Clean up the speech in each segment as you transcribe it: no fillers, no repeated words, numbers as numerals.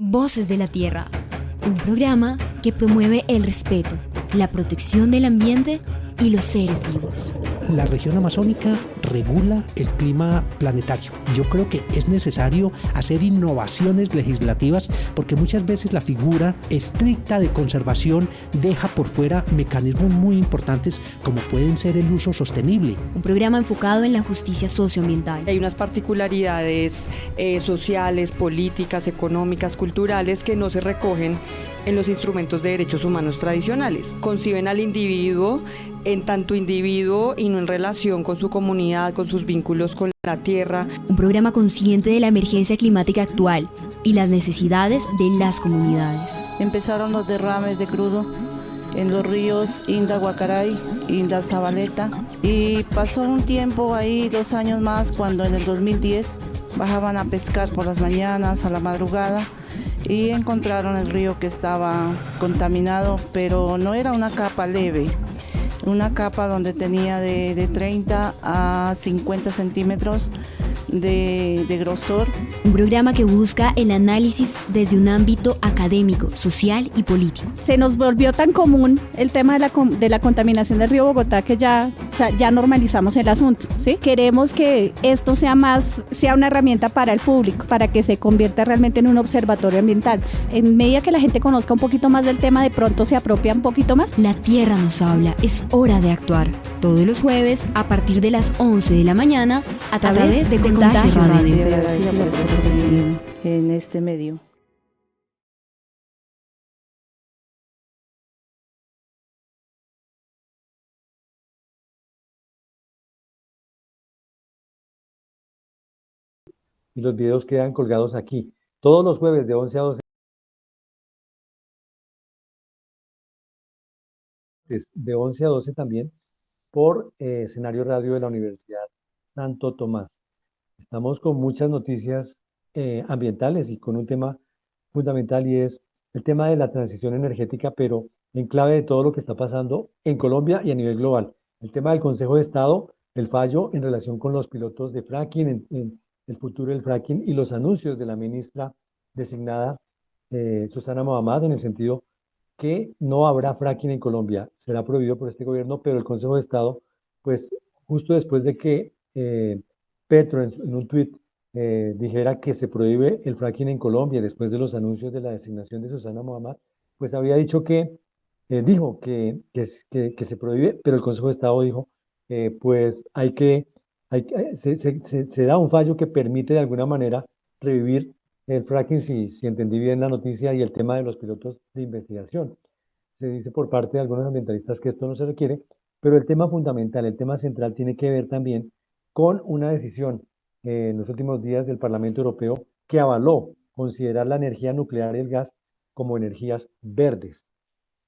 Voces de la Tierra, un programa que promueve el respeto, la protección del ambiente y los seres vivos. La región amazónica regula el clima planetario. Yo creo que es necesario hacer innovaciones legislativas porque muchas veces la figura estricta de conservación deja por fuera mecanismos muy importantes como pueden ser el uso sostenible. Un programa enfocado en la justicia socioambiental. Hay unas particularidades sociales, políticas, económicas, culturales que no se recogen en los instrumentos de derechos humanos tradicionales. Conciben al individuo en tanto individuo y no en relación con su comunidad, con sus vínculos con la tierra. Un programa consciente de la emergencia climática actual y las necesidades de las comunidades. Empezaron los derrames de crudo en los ríos Inda Guacaray, Inda Zabaleta, y pasó un tiempo ahí, 2 años más, cuando en el 2010 bajaban a pescar por las mañanas, a la madrugada, y encontraron el río que estaba contaminado, pero no era una capa leve, una capa donde tenía de 30 a 50 centímetros de grosor. Un programa que busca el análisis desde un ámbito académico, social y político. Se nos volvió tan común el tema de la contaminación del río Bogotá que ya normalizamos el asunto, ¿sí? Queremos que esto sea una herramienta para el público, para que se convierta realmente en un observatorio ambiental. En medida que la gente conozca un poquito más del tema, de pronto se apropia un poquito más. La Tierra nos habla, es hora de actuar. Todos los jueves a partir de las 11 de la mañana a través de Contagio Radio. Agradecida por estar en este medio. Y los videos quedan colgados aquí. Todos los jueves de 11 a 12. De 11 a 12 también por Escenario Radio de la Universidad Santo Tomás. Estamos con muchas noticias ambientales y con un tema fundamental y es el tema de la transición energética, pero en clave de todo lo que está pasando en Colombia y a nivel global. El tema del Consejo de Estado, el fallo en relación con los pilotos de fracking, en el futuro del fracking y los anuncios de la ministra designada Susana Mohamed en el sentido que no habrá fracking en Colombia, será prohibido por este gobierno, pero el Consejo de Estado, pues justo después de que Petro en un tuit dijera que se prohíbe el fracking en Colombia, después de los anuncios de la designación de Susana Mohamed, pues había dicho dijo que se prohíbe, pero el Consejo de Estado dijo, pues se da un fallo que permite de alguna manera revivir el fracking, si entendí bien la noticia, y el tema de los pilotos de investigación. Se dice por parte de algunos ambientalistas que esto no se requiere, pero el tema fundamental, el tema central tiene que ver también con una decisión en los últimos días del Parlamento Europeo que avaló considerar la energía nuclear y el gas como energías verdes.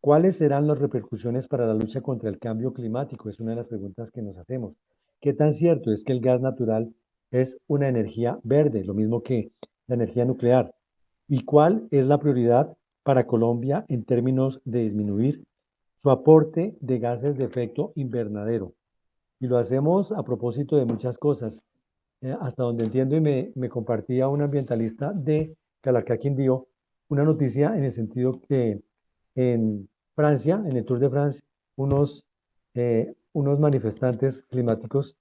¿Cuáles serán las repercusiones para la lucha contra el cambio climático? Es una de las preguntas que nos hacemos. ¿Qué tan cierto es que el gas natural es una energía verde, lo mismo que la energía nuclear? ¿Y cuál es la prioridad para Colombia en términos de disminuir su aporte de gases de efecto invernadero? Y lo hacemos a propósito de muchas cosas. Hasta donde entiendo y me compartía un ambientalista de Calarcá, Quindío, una noticia en el sentido que en Francia, en el Tour de France, unos manifestantes climáticos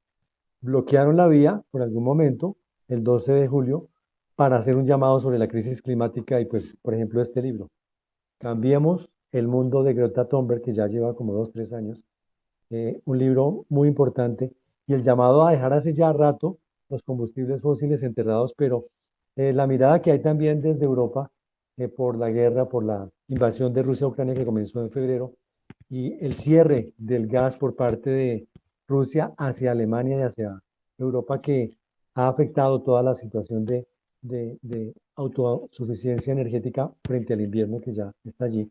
bloquearon la vía por algún momento, el 12 de julio, para hacer un llamado sobre la crisis climática y pues, por ejemplo, este libro. Cambiemos el mundo de Greta Thunberg, que ya lleva como 2, 3 años, un libro muy importante y el llamado a dejar hace ya rato los combustibles fósiles enterrados, pero la mirada que hay también desde Europa por la guerra, por la invasión de Rusia a Ucrania que comenzó en febrero y el cierre del gas por parte de Rusia hacia Alemania y hacia Europa que ha afectado toda la situación de autosuficiencia energética frente al invierno que ya está allí,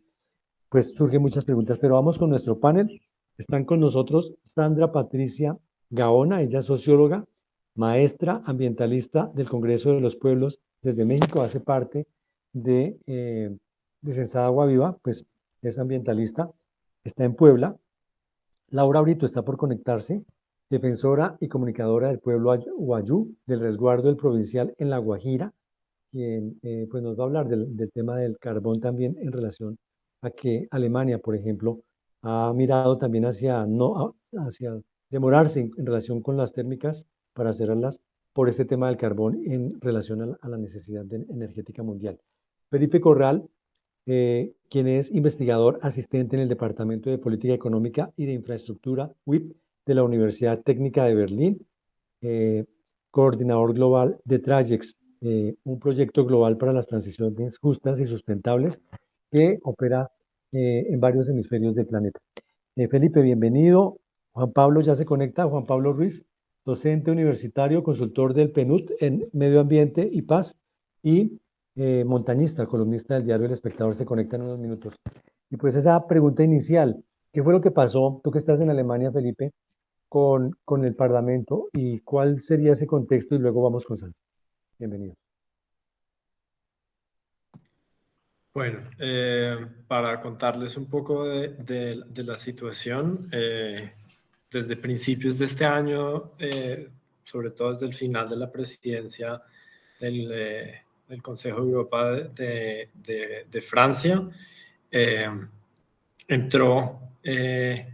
pues surgen muchas preguntas, pero vamos con nuestro panel. Están con nosotros Sandra Patricia Gaona, ella es socióloga, maestra ambientalista del Congreso de los Pueblos desde México, hace parte de Sensada Agua Viva, pues es ambientalista, está en Puebla. Laura Brito está por conectarse, defensora y comunicadora del pueblo Wayuu, del resguardo del provincial en La Guajira, quien pues nos va a hablar del tema del carbón también en relación a que Alemania, por ejemplo, ha mirado también hacia, no, hacia demorarse en relación con las térmicas para cerrarlas por este tema del carbón en relación a la necesidad energética mundial. Felipe Corral, quien es investigador asistente en el Departamento de Política Económica y de Infraestructura, WIP, de la Universidad Técnica de Berlín, coordinador global de Trajex, un proyecto global para las transiciones justas y sustentables que opera en varios hemisferios del planeta. Felipe, bienvenido. Juan Pablo ya se conecta. Juan Pablo Ruiz, docente universitario, consultor del PNUD en Medio Ambiente y Paz y montañista, columnista del diario El Espectador, se conecta en unos minutos. Y pues esa pregunta inicial, ¿qué fue lo que pasó? Tú que estás en Alemania, Felipe, con el Parlamento y cuál sería ese contexto y luego vamos con Santi. Bienvenido. Bueno, para contarles un poco de la situación, desde principios de este año, sobre todo desde el final de la presidencia del Consejo de Europa de Francia, entró el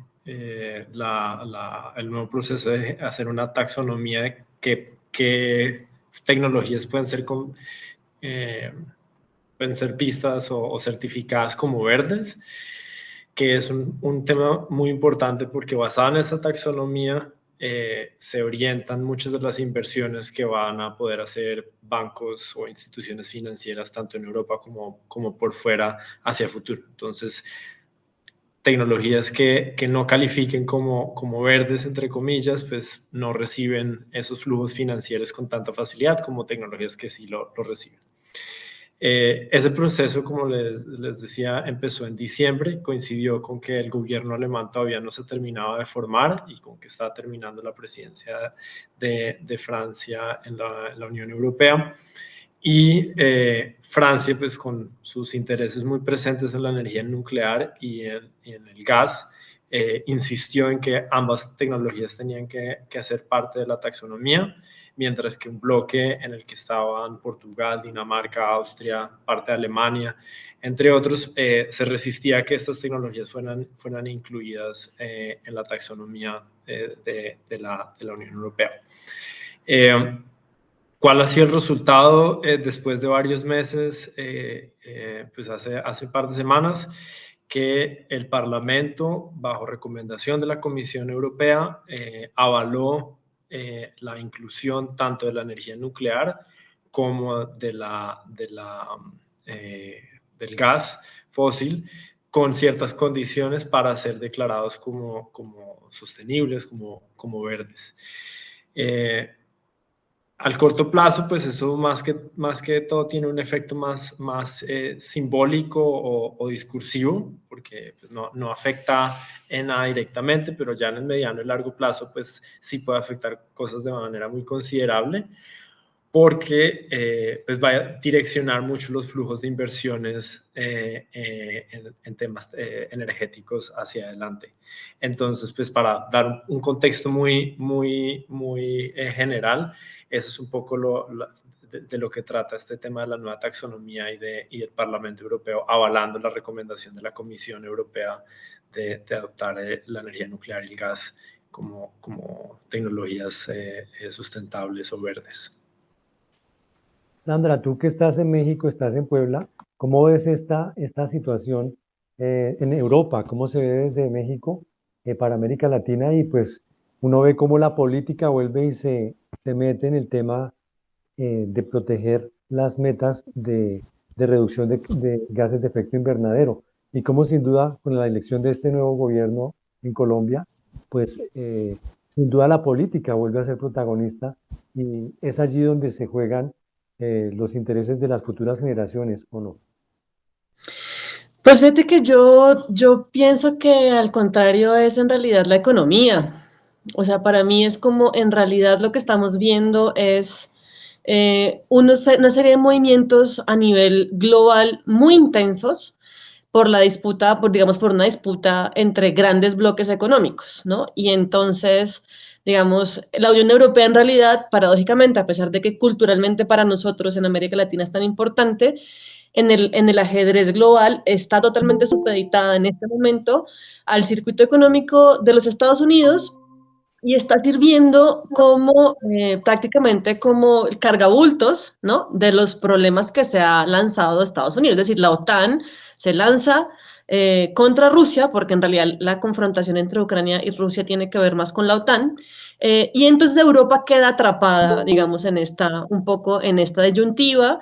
nuevo proceso de hacer una taxonomía de qué tecnologías pueden ser vistas o certificadas como verdes, que es un tema muy importante porque basado en esa taxonomía se orientan muchas de las inversiones que van a poder hacer bancos o instituciones financieras tanto en Europa como por fuera hacia el futuro. Entonces, tecnologías que no califiquen como verdes, entre comillas, pues no reciben esos flujos financieros con tanta facilidad como tecnologías que sí lo reciben. Ese proceso, como les decía, empezó en diciembre, coincidió con que el gobierno alemán todavía no se terminaba de formar y con que estaba terminando la presidencia de Francia en la Unión Europea. Y Francia, pues con sus intereses muy presentes en la energía nuclear y en el gas, insistió en que ambas tecnologías tenían que hacer parte de la taxonomía, mientras que un bloque en el que estaban Portugal, Dinamarca, Austria, parte de Alemania, entre otros, se resistía a que estas tecnologías fueran incluidas en la taxonomía de la Unión Europea. ¿Cuál ha sido el resultado después de varios meses? Pues hace un par de semanas que el Parlamento, bajo recomendación de la Comisión Europea, avaló la inclusión tanto de la energía nuclear como del gas fósil, con ciertas condiciones para ser declarados como sostenibles, como verdes. Al corto plazo, pues eso más que todo tiene un efecto más simbólico o discursivo, porque pues no afecta en nada directamente, pero ya en el mediano y largo plazo, pues sí puede afectar cosas de manera muy considerable, porque pues va a direccionar mucho los flujos de inversiones en temas energéticos hacia adelante. Entonces, pues para dar un contexto muy general, eso es un poco de lo que trata este tema de la nueva taxonomía y el Parlamento Europeo avalando la recomendación de la Comisión Europea de adoptar la energía nuclear y el gas como tecnologías sustentables o verdes. Sandra, tú que estás en México, estás en Puebla, ¿cómo ves esta situación en Europa? ¿Cómo se ve desde México para América Latina? Y pues uno ve cómo la política vuelve y se mete en el tema de proteger las metas de reducción de gases de efecto invernadero. Y cómo sin duda con la elección de este nuevo gobierno en Colombia, pues sin duda la política vuelve a ser protagonista y es allí donde se juegan los intereses de las futuras generaciones, ¿o no? Pues fíjate que yo pienso que al contrario es en realidad la economía. O sea, para mí es como en realidad lo que estamos viendo es una serie de movimientos a nivel global muy intensos por la disputa, por una disputa entre grandes bloques económicos, ¿no? Y entonces, digamos, la Unión Europea en realidad, paradójicamente, a pesar de que culturalmente para nosotros en América Latina es tan importante, en el ajedrez global está totalmente supeditada en este momento al circuito económico de los Estados Unidos y está sirviendo como prácticamente como cargabultos, ¿no? De los problemas que se ha lanzado Estados Unidos. Es decir, la OTAN se lanza contra Rusia, porque en realidad la confrontación entre Ucrania y Rusia tiene que ver más con la OTAN, y entonces Europa queda atrapada, digamos, un poco en esta disyuntiva,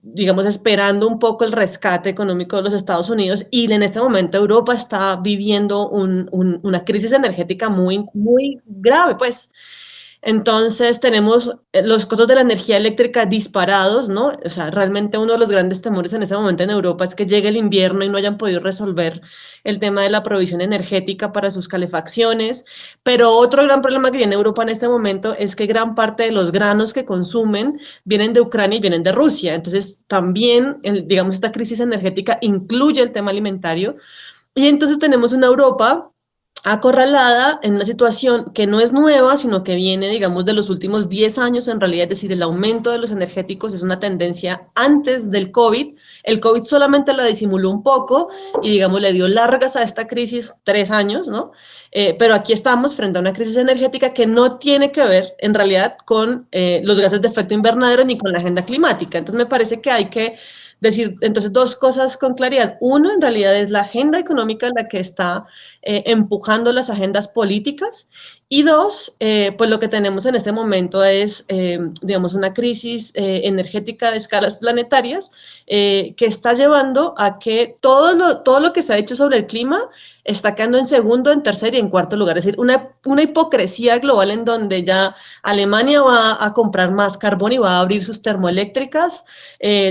digamos, esperando un poco el rescate económico de los Estados Unidos, y en este momento Europa está viviendo una crisis energética muy, muy grave, pues. Entonces tenemos los costos de la energía eléctrica disparados, ¿no? O sea, realmente uno de los grandes temores en este momento en Europa es que llegue el invierno y no hayan podido resolver el tema de la provisión energética para sus calefacciones. Pero otro gran problema que tiene Europa en este momento es que gran parte de los granos que consumen vienen de Ucrania y vienen de Rusia. Entonces también, digamos, esta crisis energética incluye el tema alimentario. Y entonces tenemos una Europa acorralada en una situación que no es nueva, sino que viene, digamos, de los últimos 10 años en realidad, es decir, el aumento de los energéticos es una tendencia antes del COVID. El COVID solamente la disimuló un poco y, digamos, le dio largas a esta crisis 3 años, ¿no? Pero aquí estamos frente a una crisis energética que no tiene que ver, en realidad, con los gases de efecto invernadero ni con la agenda climática. Entonces, me parece que hay que decir, entonces, dos cosas con claridad. Uno, en realidad, es la agenda económica la que está empujando las agendas políticas. Y dos, pues lo que tenemos en este momento es, digamos, una crisis energética de escalas planetarias que está llevando a que todo lo que se ha dicho sobre el clima está quedando en segundo, en tercer y en cuarto lugar. Es decir, una hipocresía global en donde ya Alemania va a comprar más carbón y va a abrir sus termoeléctricas,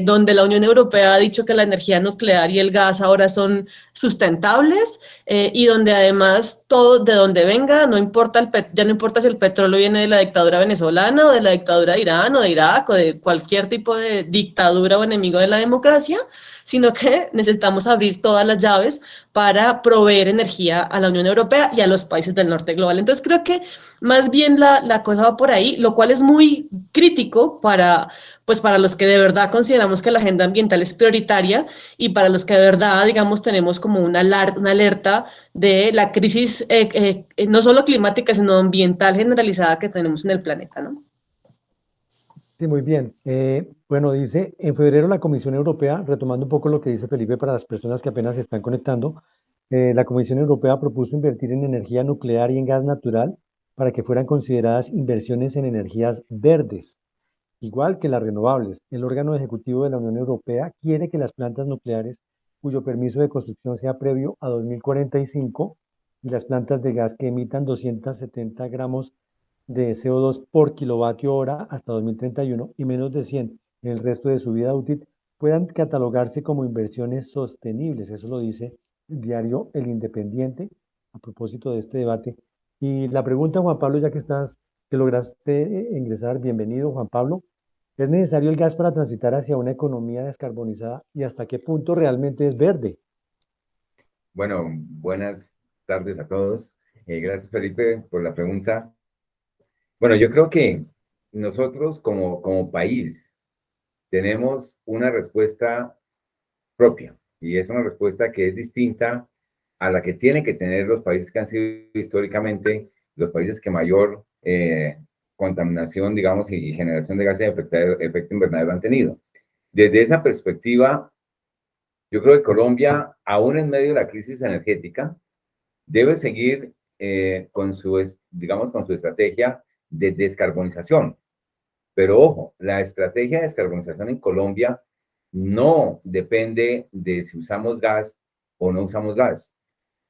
donde la Unión Europea ha dicho que la energía nuclear y el gas ahora son sustentables, y donde además todo de donde venga, no importa ya no importa si el petróleo viene de la dictadura venezolana o de la dictadura de Irán o de Irak o de cualquier tipo de dictadura o enemigo de la democracia, sino que necesitamos abrir todas las llaves para proveer energía a la Unión Europea y a los países del norte global. Entonces creo que más bien la cosa va por ahí, lo cual es muy crítico pues para los que de verdad consideramos que la agenda ambiental es prioritaria y para los que de verdad, digamos, tenemos como una alerta de la crisis no solo climática, sino ambiental generalizada que tenemos en el planeta, ¿no? Sí, muy bien. Bueno, dice, en febrero la Comisión Europea, retomando un poco lo que dice Felipe para las personas que apenas se están conectando, la Comisión Europea propuso invertir en energía nuclear y en gas natural para que fueran consideradas inversiones en energías verdes, igual que las renovables. El órgano ejecutivo de la Unión Europea quiere que las plantas nucleares cuyo permiso de construcción sea previo a 2045 y las plantas de gas que emitan 270 gramos de CO2 por kilovatio hora hasta 2031 y menos de 100 en el resto de su vida útil puedan catalogarse como inversiones sostenibles. Eso lo dice el diario El Independiente a propósito de este debate. Y la pregunta, Juan Pablo, ya que lograste ingresar, bienvenido, Juan Pablo. ¿Es necesario el gas para transitar hacia una economía descarbonizada y hasta qué punto realmente es verde? Bueno, buenas tardes a todos. Gracias, Felipe, por la pregunta. Bueno, yo creo que nosotros como país tenemos una respuesta propia y es una respuesta que es distinta a la que tienen que tener los países que han sido históricamente los países que mayor contaminación, digamos, y generación de gases de efecto invernadero han tenido. Desde esa perspectiva, yo creo que Colombia, aún en medio de la crisis energética, debe seguir con su estrategia de descarbonización. Pero ojo, la estrategia de descarbonización en Colombia no depende de si usamos gas o no usamos gas.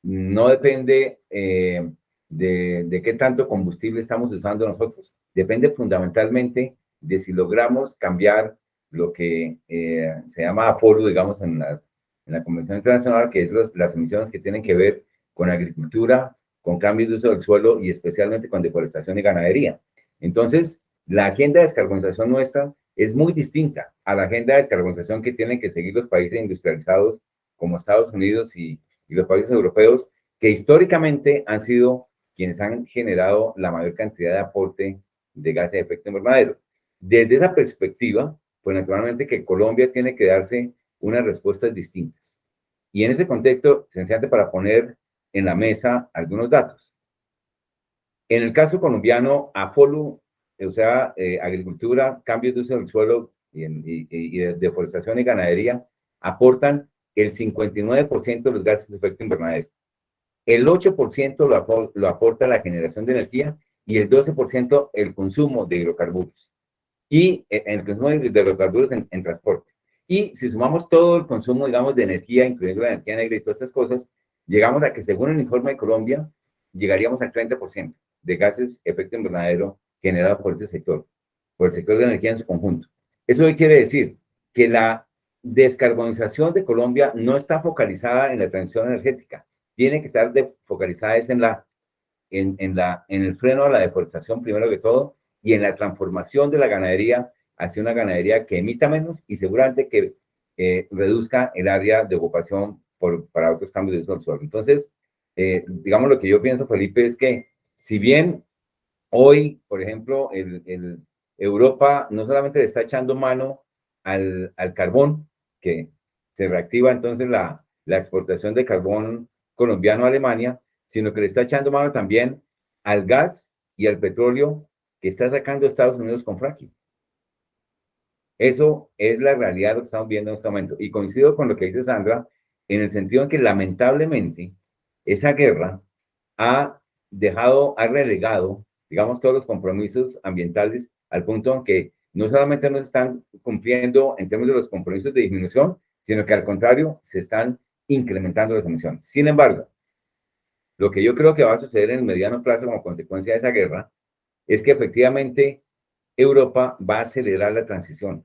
No depende de qué tanto combustible estamos usando nosotros. Depende fundamentalmente de si logramos cambiar lo que se llama aforo, digamos, en la Convención Internacional, que es las emisiones que tienen que ver con agricultura, con cambios de uso del suelo y especialmente con deforestación y ganadería. Entonces, la agenda de descarbonización nuestra es muy distinta a la agenda de descarbonización que tienen que seguir los países industrializados como Estados Unidos y los países europeos, que históricamente han sido quienes han generado la mayor cantidad de aporte de gases de efecto invernadero. Desde esa perspectiva, pues naturalmente que Colombia tiene que darse unas respuestas distintas. Y en ese contexto, sencillamente para poner en la mesa algunos datos. En el caso colombiano, AFOLU, o sea, agricultura, cambios de uso del suelo y de deforestación y ganadería, aportan el 59% de los gases de efecto invernadero. El 8% lo aporta la generación de energía y el 12% el consumo de hidrocarburos. Y el consumo de hidrocarburos en transporte. Y si sumamos todo el consumo, digamos, de energía, incluyendo la energía negra y todas esas cosas, llegamos a que, según el informe de Colombia, llegaríamos al 30% de gases de efecto invernadero generados por el sector de energía en su conjunto. ¿Eso qué quiere decir? Que la descarbonización de Colombia no está focalizada en la transición energética, tiene que estar focalizada en el freno a la deforestación, primero que todo, y en la transformación de la ganadería hacia una ganadería que emita menos y seguramente que reduzca el área de ocupación para otros cambios de uso del suelo. Entonces, digamos, lo que yo pienso, Felipe, es que si bien hoy, por ejemplo, Europa no solamente le está echando mano al carbón, que se reactiva entonces la exportación de carbón colombiano a Alemania, sino que le está echando mano también al gas y al petróleo que está sacando Estados Unidos con fracking. Eso es la realidad de lo que estamos viendo en este momento. Y coincido con lo que dice Sandra, en el sentido en que lamentablemente esa guerra ha relegado, digamos, todos los compromisos ambientales al punto en que no solamente no se están cumpliendo en términos de los compromisos de disminución, sino que al contrario se están incrementando las emisiones. Sin embargo, lo que yo creo que va a suceder en el mediano plazo como consecuencia de esa guerra es que efectivamente Europa va a acelerar la transición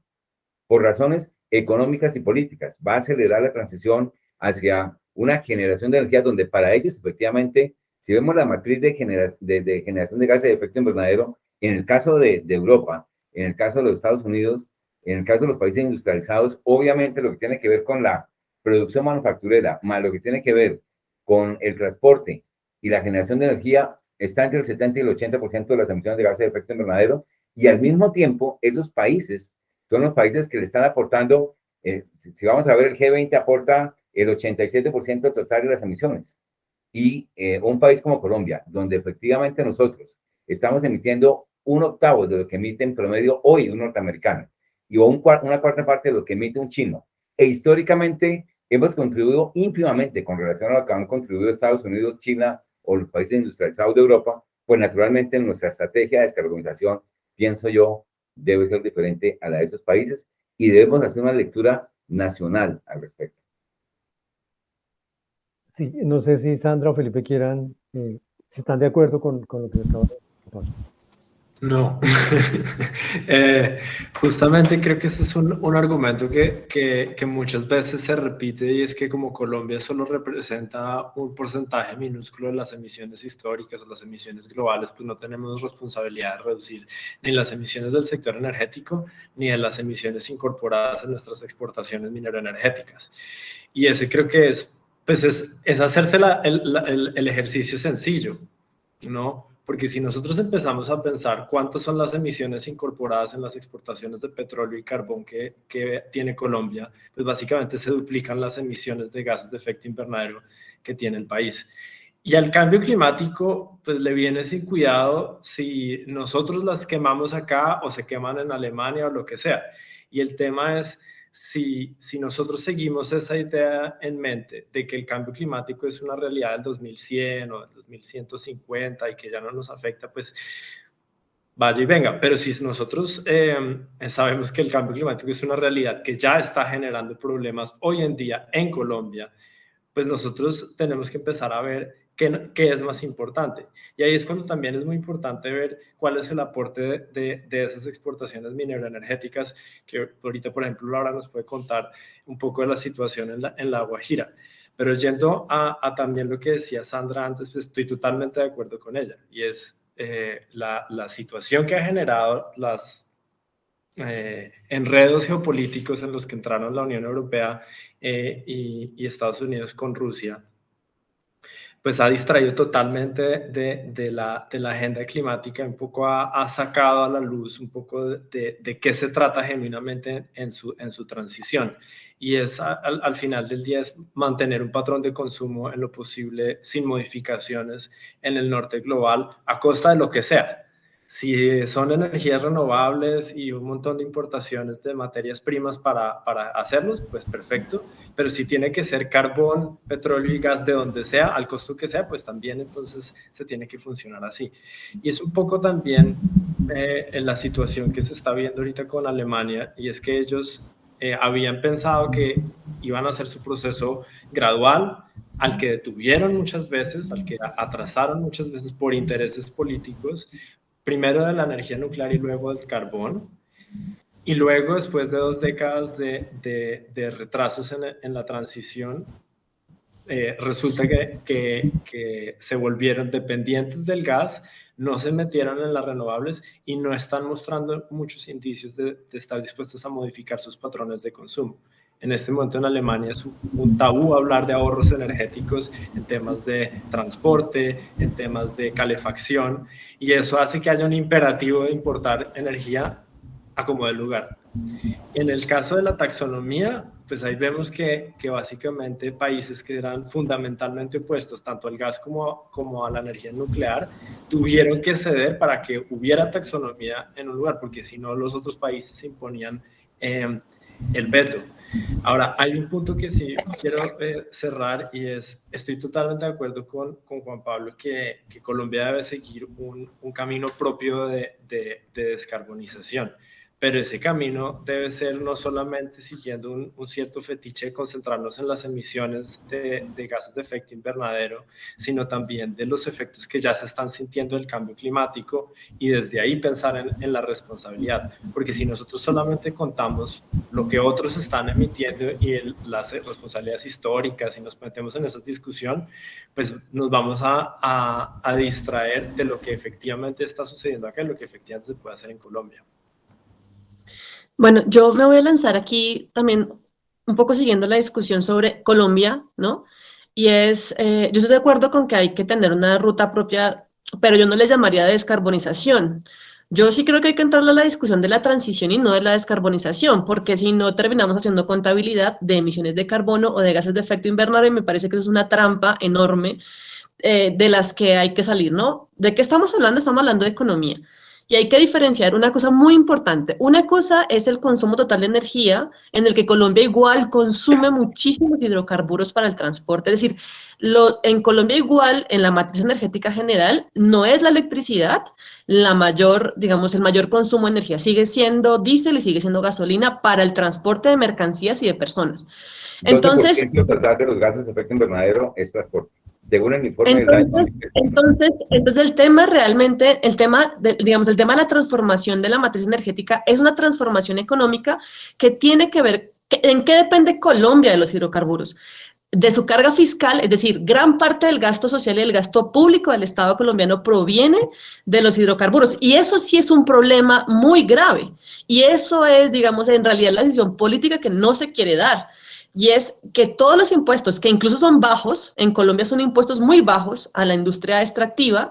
por razones económicas y políticas, va a acelerar la transición hacia una generación de energía donde para ellos efectivamente, si vemos la matriz de generación de gases de efecto invernadero, en el caso de Europa, en el caso de los Estados Unidos, en el caso de los países industrializados, obviamente lo que tiene que ver con la producción manufacturera, más lo que tiene que ver con el transporte y la generación de energía, está entre el 70 y el 80% de las emisiones de gases de efecto invernadero, y al mismo tiempo esos países son los países que le están aportando, si vamos a ver, el G20 aporta el 87% total de las emisiones. Y un país como Colombia, donde efectivamente nosotros estamos emitiendo 1/8 de lo que emite en promedio hoy un norteamericano, y una cuarta parte de lo que emite un chino. E históricamente hemos contribuido ínfimamente con relación a lo que han contribuido Estados Unidos, China o los países industrializados de Europa, pues naturalmente nuestra estrategia de descarbonización, pienso yo, debe ser diferente a la de esos países y debemos hacer una lectura nacional al respecto. Sí, no sé si Sandra o Felipe quieran, si están de acuerdo con lo que acabo de decir. No, justamente creo que ese es un argumento que muchas veces se repite, y es que como Colombia solo representa un porcentaje minúsculo de las emisiones históricas o las emisiones globales, pues no tenemos responsabilidad de reducir ni las emisiones del sector energético ni de las emisiones incorporadas en nuestras exportaciones mineroenergéticas. Y ese creo que es hacerse el ejercicio sencillo, ¿no? Porque si nosotros empezamos a pensar cuántas son las emisiones incorporadas en las exportaciones de petróleo y carbón que tiene Colombia, pues básicamente se duplican las emisiones de gases de efecto invernadero que tiene el país. Y al cambio climático, pues le viene sin cuidado si nosotros las quemamos acá o se queman en Alemania o lo que sea. Y el tema es, si nosotros seguimos esa idea en mente de que el cambio climático es una realidad del 2100 o del 2150 y que ya no nos afecta, pues vaya y venga. Pero si nosotros sabemos que el cambio climático es una realidad que ya está generando problemas hoy en día en Colombia, pues nosotros tenemos que empezar a ver qué es más importante. Y ahí es cuando también es muy importante ver cuál es el aporte de esas exportaciones mineroenergéticas, que ahorita, por ejemplo, Laura nos puede contar un poco de la situación en la Guajira. Pero yendo a también lo que decía Sandra antes, pues estoy totalmente de acuerdo con ella, y es la situación que ha generado las enredos geopolíticos en los que entraron la Unión Europea y Estados Unidos con Rusia, pues ha distraído totalmente de la agenda climática, un poco ha sacado a la luz un poco de qué se trata genuinamente en su transición. Y es al final del día es mantener un patrón de consumo en lo posible sin modificaciones en el norte global a costa de lo que sea. Si son energías renovables y un montón de importaciones de materias primas para hacerlos, pues perfecto. Pero si tiene que ser carbón, petróleo y gas de donde sea, al costo que sea, pues también entonces se tiene que funcionar así. Y es un poco también en la situación que se está viendo ahorita con Alemania, y es que ellos habían pensado que iban a hacer su proceso gradual, al que detuvieron muchas veces, al que atrasaron muchas veces por intereses políticos, primero de la energía nuclear y luego del carbón, y luego después de 2 décadas de retrasos en la transición, resulta que se volvieron dependientes del gas, no se metieron en las renovables y no están mostrando muchos indicios de estar dispuestos a modificar sus patrones de consumo. En este momento en Alemania es un tabú hablar de ahorros energéticos en temas de transporte, en temas de calefacción, y eso hace que haya un imperativo de importar energía a como del lugar. En el caso de la taxonomía, pues ahí vemos que básicamente países que eran fundamentalmente opuestos tanto al gas como a la energía nuclear tuvieron que ceder para que hubiera taxonomía en un lugar, porque si no los otros países imponían el veto. Ahora, hay un punto que sí quiero cerrar, y estoy totalmente de acuerdo con Juan Pablo que Colombia debe seguir un camino propio de descarbonización, pero ese camino debe ser no solamente siguiendo un cierto fetiche de concentrarnos en las emisiones de gases de efecto invernadero, sino también de los efectos que ya se están sintiendo del cambio climático, y desde ahí pensar en la responsabilidad, porque si nosotros solamente contamos lo que otros están emitiendo y las responsabilidades históricas y nos metemos en esa discusión, pues nos vamos a distraer de lo que efectivamente está sucediendo acá y lo que efectivamente se puede hacer en Colombia. Bueno, yo me voy a lanzar aquí también un poco siguiendo la discusión sobre Colombia, ¿no? Y yo estoy de acuerdo con que hay que tener una ruta propia, pero yo no le llamaría descarbonización. Yo sí creo que hay que entrar a la discusión de la transición y no de la descarbonización, porque si no terminamos haciendo contabilidad de emisiones de carbono o de gases de efecto invernadero, y me parece que eso es una trampa enorme de las que hay que salir, ¿no? ¿De qué estamos hablando? Estamos hablando de economía. Y hay que diferenciar una cosa muy importante. Una cosa es el consumo total de energía, en el que Colombia igual consume muchísimos hidrocarburos para el transporte. Es decir, en Colombia igual, en la matriz energética general, no es la electricidad el mayor consumo de energía. Sigue siendo diésel y sigue siendo gasolina para el transporte de mercancías y de personas. Entonces, 12% total de los gases de efecto invernadero es transporte. Según el informe entonces el tema realmente, el tema de la transformación de la matriz energética es una transformación económica que tiene que ver, ¿en qué depende Colombia de los hidrocarburos? De su carga fiscal, es decir, gran parte del gasto social y el gasto público del Estado colombiano proviene de los hidrocarburos, y eso sí es un problema muy grave, y eso es, digamos, en realidad la decisión política que no se quiere dar. Y es que todos los impuestos, que incluso son bajos, en Colombia son impuestos muy bajos a la industria extractiva,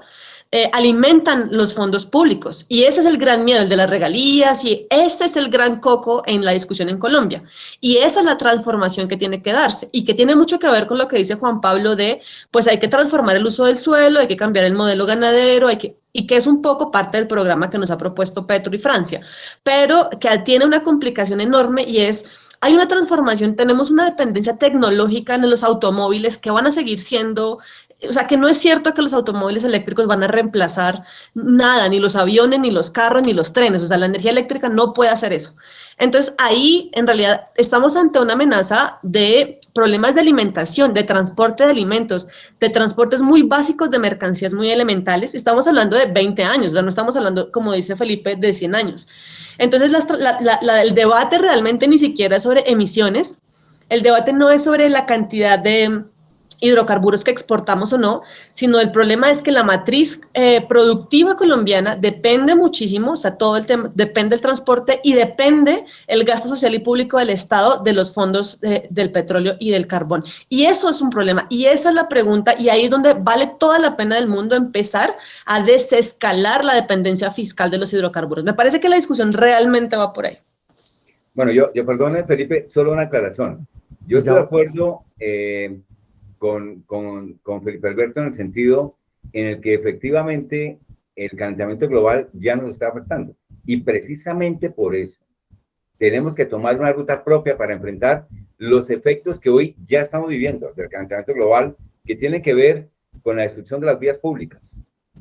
alimentan los fondos públicos. Y ese es el gran miedo, el de las regalías, y ese es el gran coco en la discusión en Colombia. Y esa es la transformación que tiene que darse, y que tiene mucho que ver con lo que dice Juan Pablo pues hay que transformar el uso del suelo, hay que cambiar el modelo ganadero, y que es un poco parte del programa que nos ha propuesto Petro y Francia, pero que tiene una complicación enorme, y hay una transformación, tenemos una dependencia tecnológica en los automóviles que van a seguir siendo, o sea, que no es cierto que los automóviles eléctricos van a reemplazar nada, ni los aviones, ni los carros, ni los trenes, o sea, la energía eléctrica no puede hacer eso. Entonces, ahí, en realidad, estamos ante una amenaza de problemas de alimentación, de transporte de alimentos, de transportes muy básicos de mercancías muy elementales. Estamos hablando de 20 años, o sea, no estamos hablando, como dice Felipe, de 100 años. Entonces, el debate realmente ni siquiera es sobre emisiones, el debate no es sobre la cantidad de hidrocarburos que exportamos o no, sino el problema es que la matriz productiva colombiana depende muchísimo, o sea, todo el tema, depende el transporte y depende el gasto social y público del Estado de los fondos del petróleo y del carbón. Y eso es un problema, y esa es la pregunta, y ahí es donde vale toda la pena del mundo empezar a desescalar la dependencia fiscal de los hidrocarburos. Me parece que la discusión realmente va por ahí. Bueno, yo perdone, Felipe, solo una aclaración. Yo estoy de acuerdo con Felipe Alberto en el sentido en el que efectivamente el calentamiento global ya nos está afectando. Y precisamente por eso tenemos que tomar una ruta propia para enfrentar los efectos que hoy ya estamos viviendo del calentamiento global, que tienen que ver con la destrucción de las vías públicas,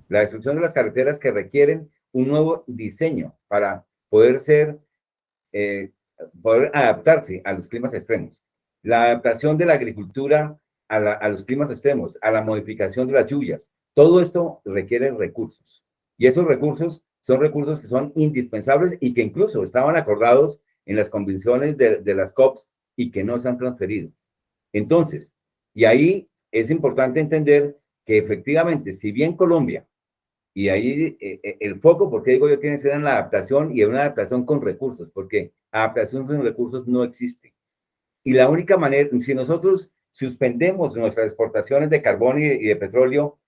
la destrucción de las carreteras que requieren un nuevo diseño para poder poder adaptarse a los climas extremos, la adaptación de la agricultura a los climas extremos, a la modificación de las lluvias. Todo esto requiere recursos. Y esos recursos son recursos que son indispensables y que incluso estaban acordados en las convenciones de las COPs y que no se han transferido. Entonces, y ahí es importante entender que efectivamente, si bien Colombia, y ahí el foco, porque digo yo, tiene que ser en la adaptación y en una adaptación con recursos, porque adaptación con recursos no existe. Y la única manera, si nosotros suspendemos nuestras exportaciones de carbón y de petróleo,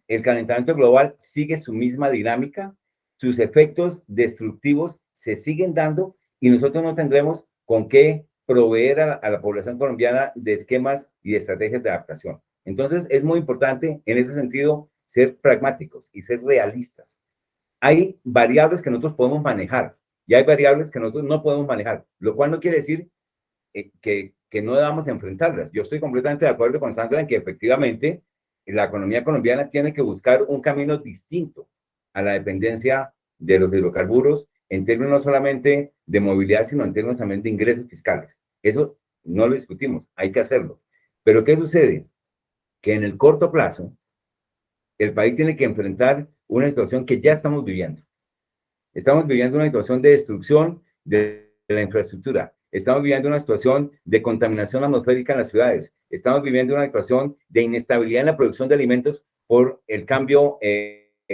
el calentamiento global sigue su misma dinámica, sus efectos destructivos se siguen dando y nosotros no tendremos con qué proveer a la población colombiana de esquemas y de estrategias de adaptación. Entonces, es muy importante en ese sentido ser pragmáticos y ser realistas. Hay variables que nosotros podemos manejar y hay variables que nosotros no podemos manejar, lo cual no quiere decir que no debamos enfrentarlas. Yo estoy completamente de acuerdo con Sandra en que efectivamente la economía colombiana tiene que buscar un camino distinto a la dependencia de los hidrocarburos en términos no solamente de movilidad, sino en términos también de ingresos fiscales. Eso no lo discutimos, hay que hacerlo. Pero ¿qué sucede? Que en el corto plazo, el país tiene que enfrentar una situación que ya estamos viviendo. Estamos viviendo una situación de destrucción de la infraestructura. Estamos viviendo una situación de contaminación atmosférica en las ciudades. Estamos viviendo una situación de inestabilidad en la producción de alimentos por el cambio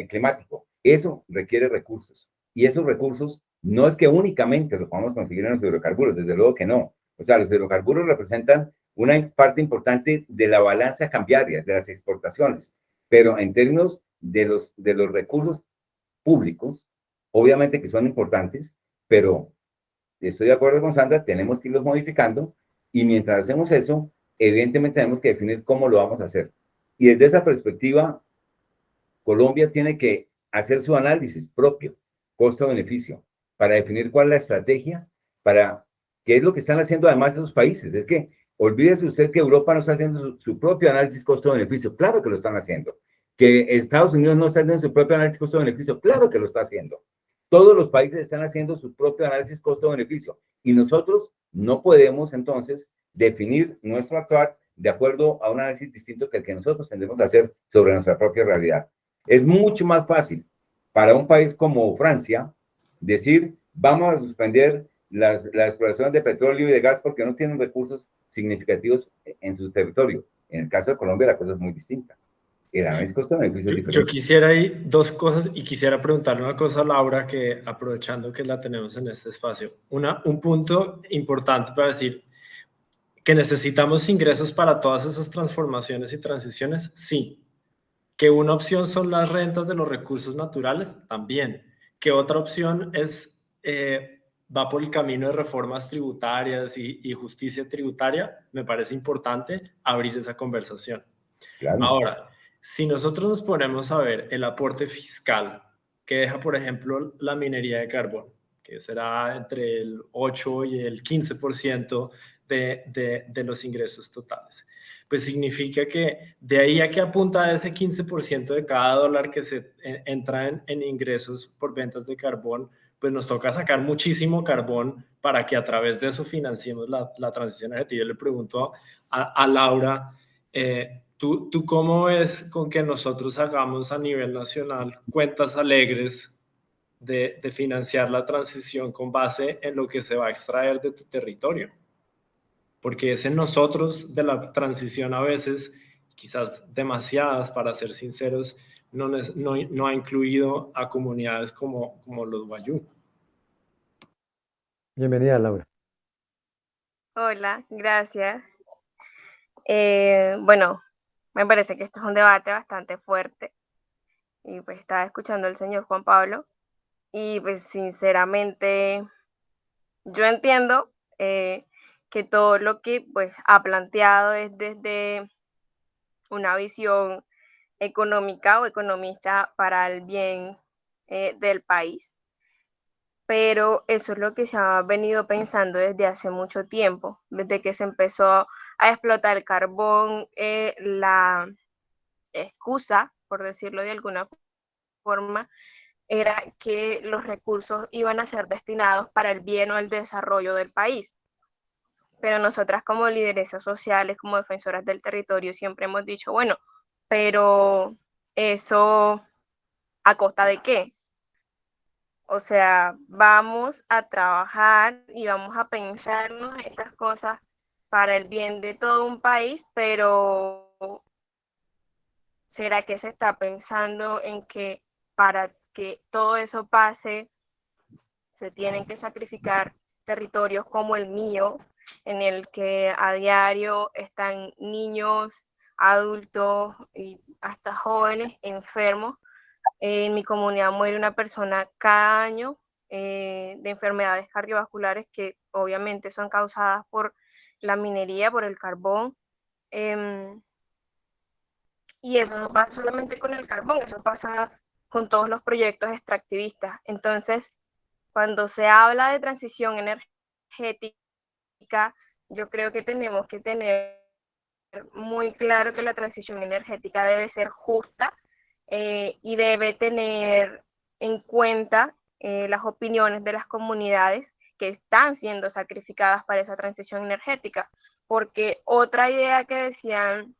climático. Eso requiere recursos. Y esos recursos no es que únicamente los podamos conseguir en los hidrocarburos, desde luego que no. O sea, los hidrocarburos representan una parte importante de la balanza cambiaria, de las exportaciones. Pero en términos de los recursos públicos, obviamente que son importantes, pero estoy de acuerdo con Sandra, tenemos que irlos modificando y mientras hacemos eso, evidentemente tenemos que definir cómo lo vamos a hacer. Y desde esa perspectiva, Colombia tiene que hacer su análisis propio, costo-beneficio, para definir cuál es la estrategia, para qué es lo que están haciendo además esos países. Es que olvídese usted que Europa no está haciendo su propio análisis costo-beneficio. Claro que lo están haciendo. Que Estados Unidos no está haciendo su propio análisis costo-beneficio. Claro que lo está haciendo. Todos los países están haciendo su propio análisis costo-beneficio y nosotros no podemos entonces definir nuestro actuar de acuerdo a un análisis distinto que el que nosotros tendremos que hacer sobre nuestra propia realidad. Es mucho más fácil para un país como Francia decir vamos a suspender las exploraciones de petróleo y de gas porque no tienen recursos significativos en su territorio. En el caso de Colombia la cosa es muy distinta. Yo quisiera ahí dos cosas y quisiera preguntarle una cosa a Laura, que aprovechando que la tenemos en este espacio, un punto importante para decir que necesitamos ingresos para todas esas transformaciones y transiciones, sí. Que una opción son las rentas de los recursos naturales, también. Que otra opción es, va por el camino de reformas tributarias y justicia tributaria, me parece importante abrir esa conversación. Claro. Ahora, si nosotros nos ponemos a ver el aporte fiscal que deja, por ejemplo, la minería de carbón, que será entre el 8 y el 15% de los ingresos totales, pues significa que de ahí a que apunta ese 15% de cada dólar que se entra en ingresos por ventas de carbón, pues nos toca sacar muchísimo carbón para que a través de eso financiemos la transición energética. Yo le pregunto a Laura, ¿Tú cómo ves con que nosotros hagamos a nivel nacional cuentas alegres de financiar la transición con base en lo que se va a extraer de tu territorio? porque ese nosotros de la transición a veces, quizás demasiadas para ser sinceros, no ha incluido a comunidades como los Wayuu. Bienvenida, Laura. Hola, gracias. Bueno, me parece que esto es un debate bastante fuerte y pues estaba escuchando al señor Juan Pablo y pues sinceramente yo entiendo que todo lo que pues ha planteado es desde una visión económica o economista para el bien del país, pero eso es lo que se ha venido pensando desde hace mucho tiempo, desde que se empezó a explotar el carbón, la excusa, por decirlo de alguna forma, era que los recursos iban a ser destinados para el bien o el desarrollo del país. Pero nosotras como lideresas sociales, como defensoras del territorio, siempre hemos dicho, bueno, pero eso ¿a costa de qué? O sea, vamos a trabajar y vamos a pensarnos estas cosas para el bien de todo un país, pero ¿será que se está pensando en que para que todo eso pase se tienen que sacrificar territorios como el mío, en el que a diario están niños, adultos y hasta jóvenes enfermos? En mi comunidad muere una persona cada año de enfermedades cardiovasculares que obviamente son causadas por la minería, por el carbón. Y eso no pasa solamente con el carbón, eso pasa con todos los proyectos extractivistas. Entonces, cuando se habla de transición energética, yo creo que tenemos que tener muy claro que la transición energética debe ser justa y debe tener en cuenta las opiniones de las comunidades que están siendo sacrificadas para esa transición energética. Porque otra idea que decían,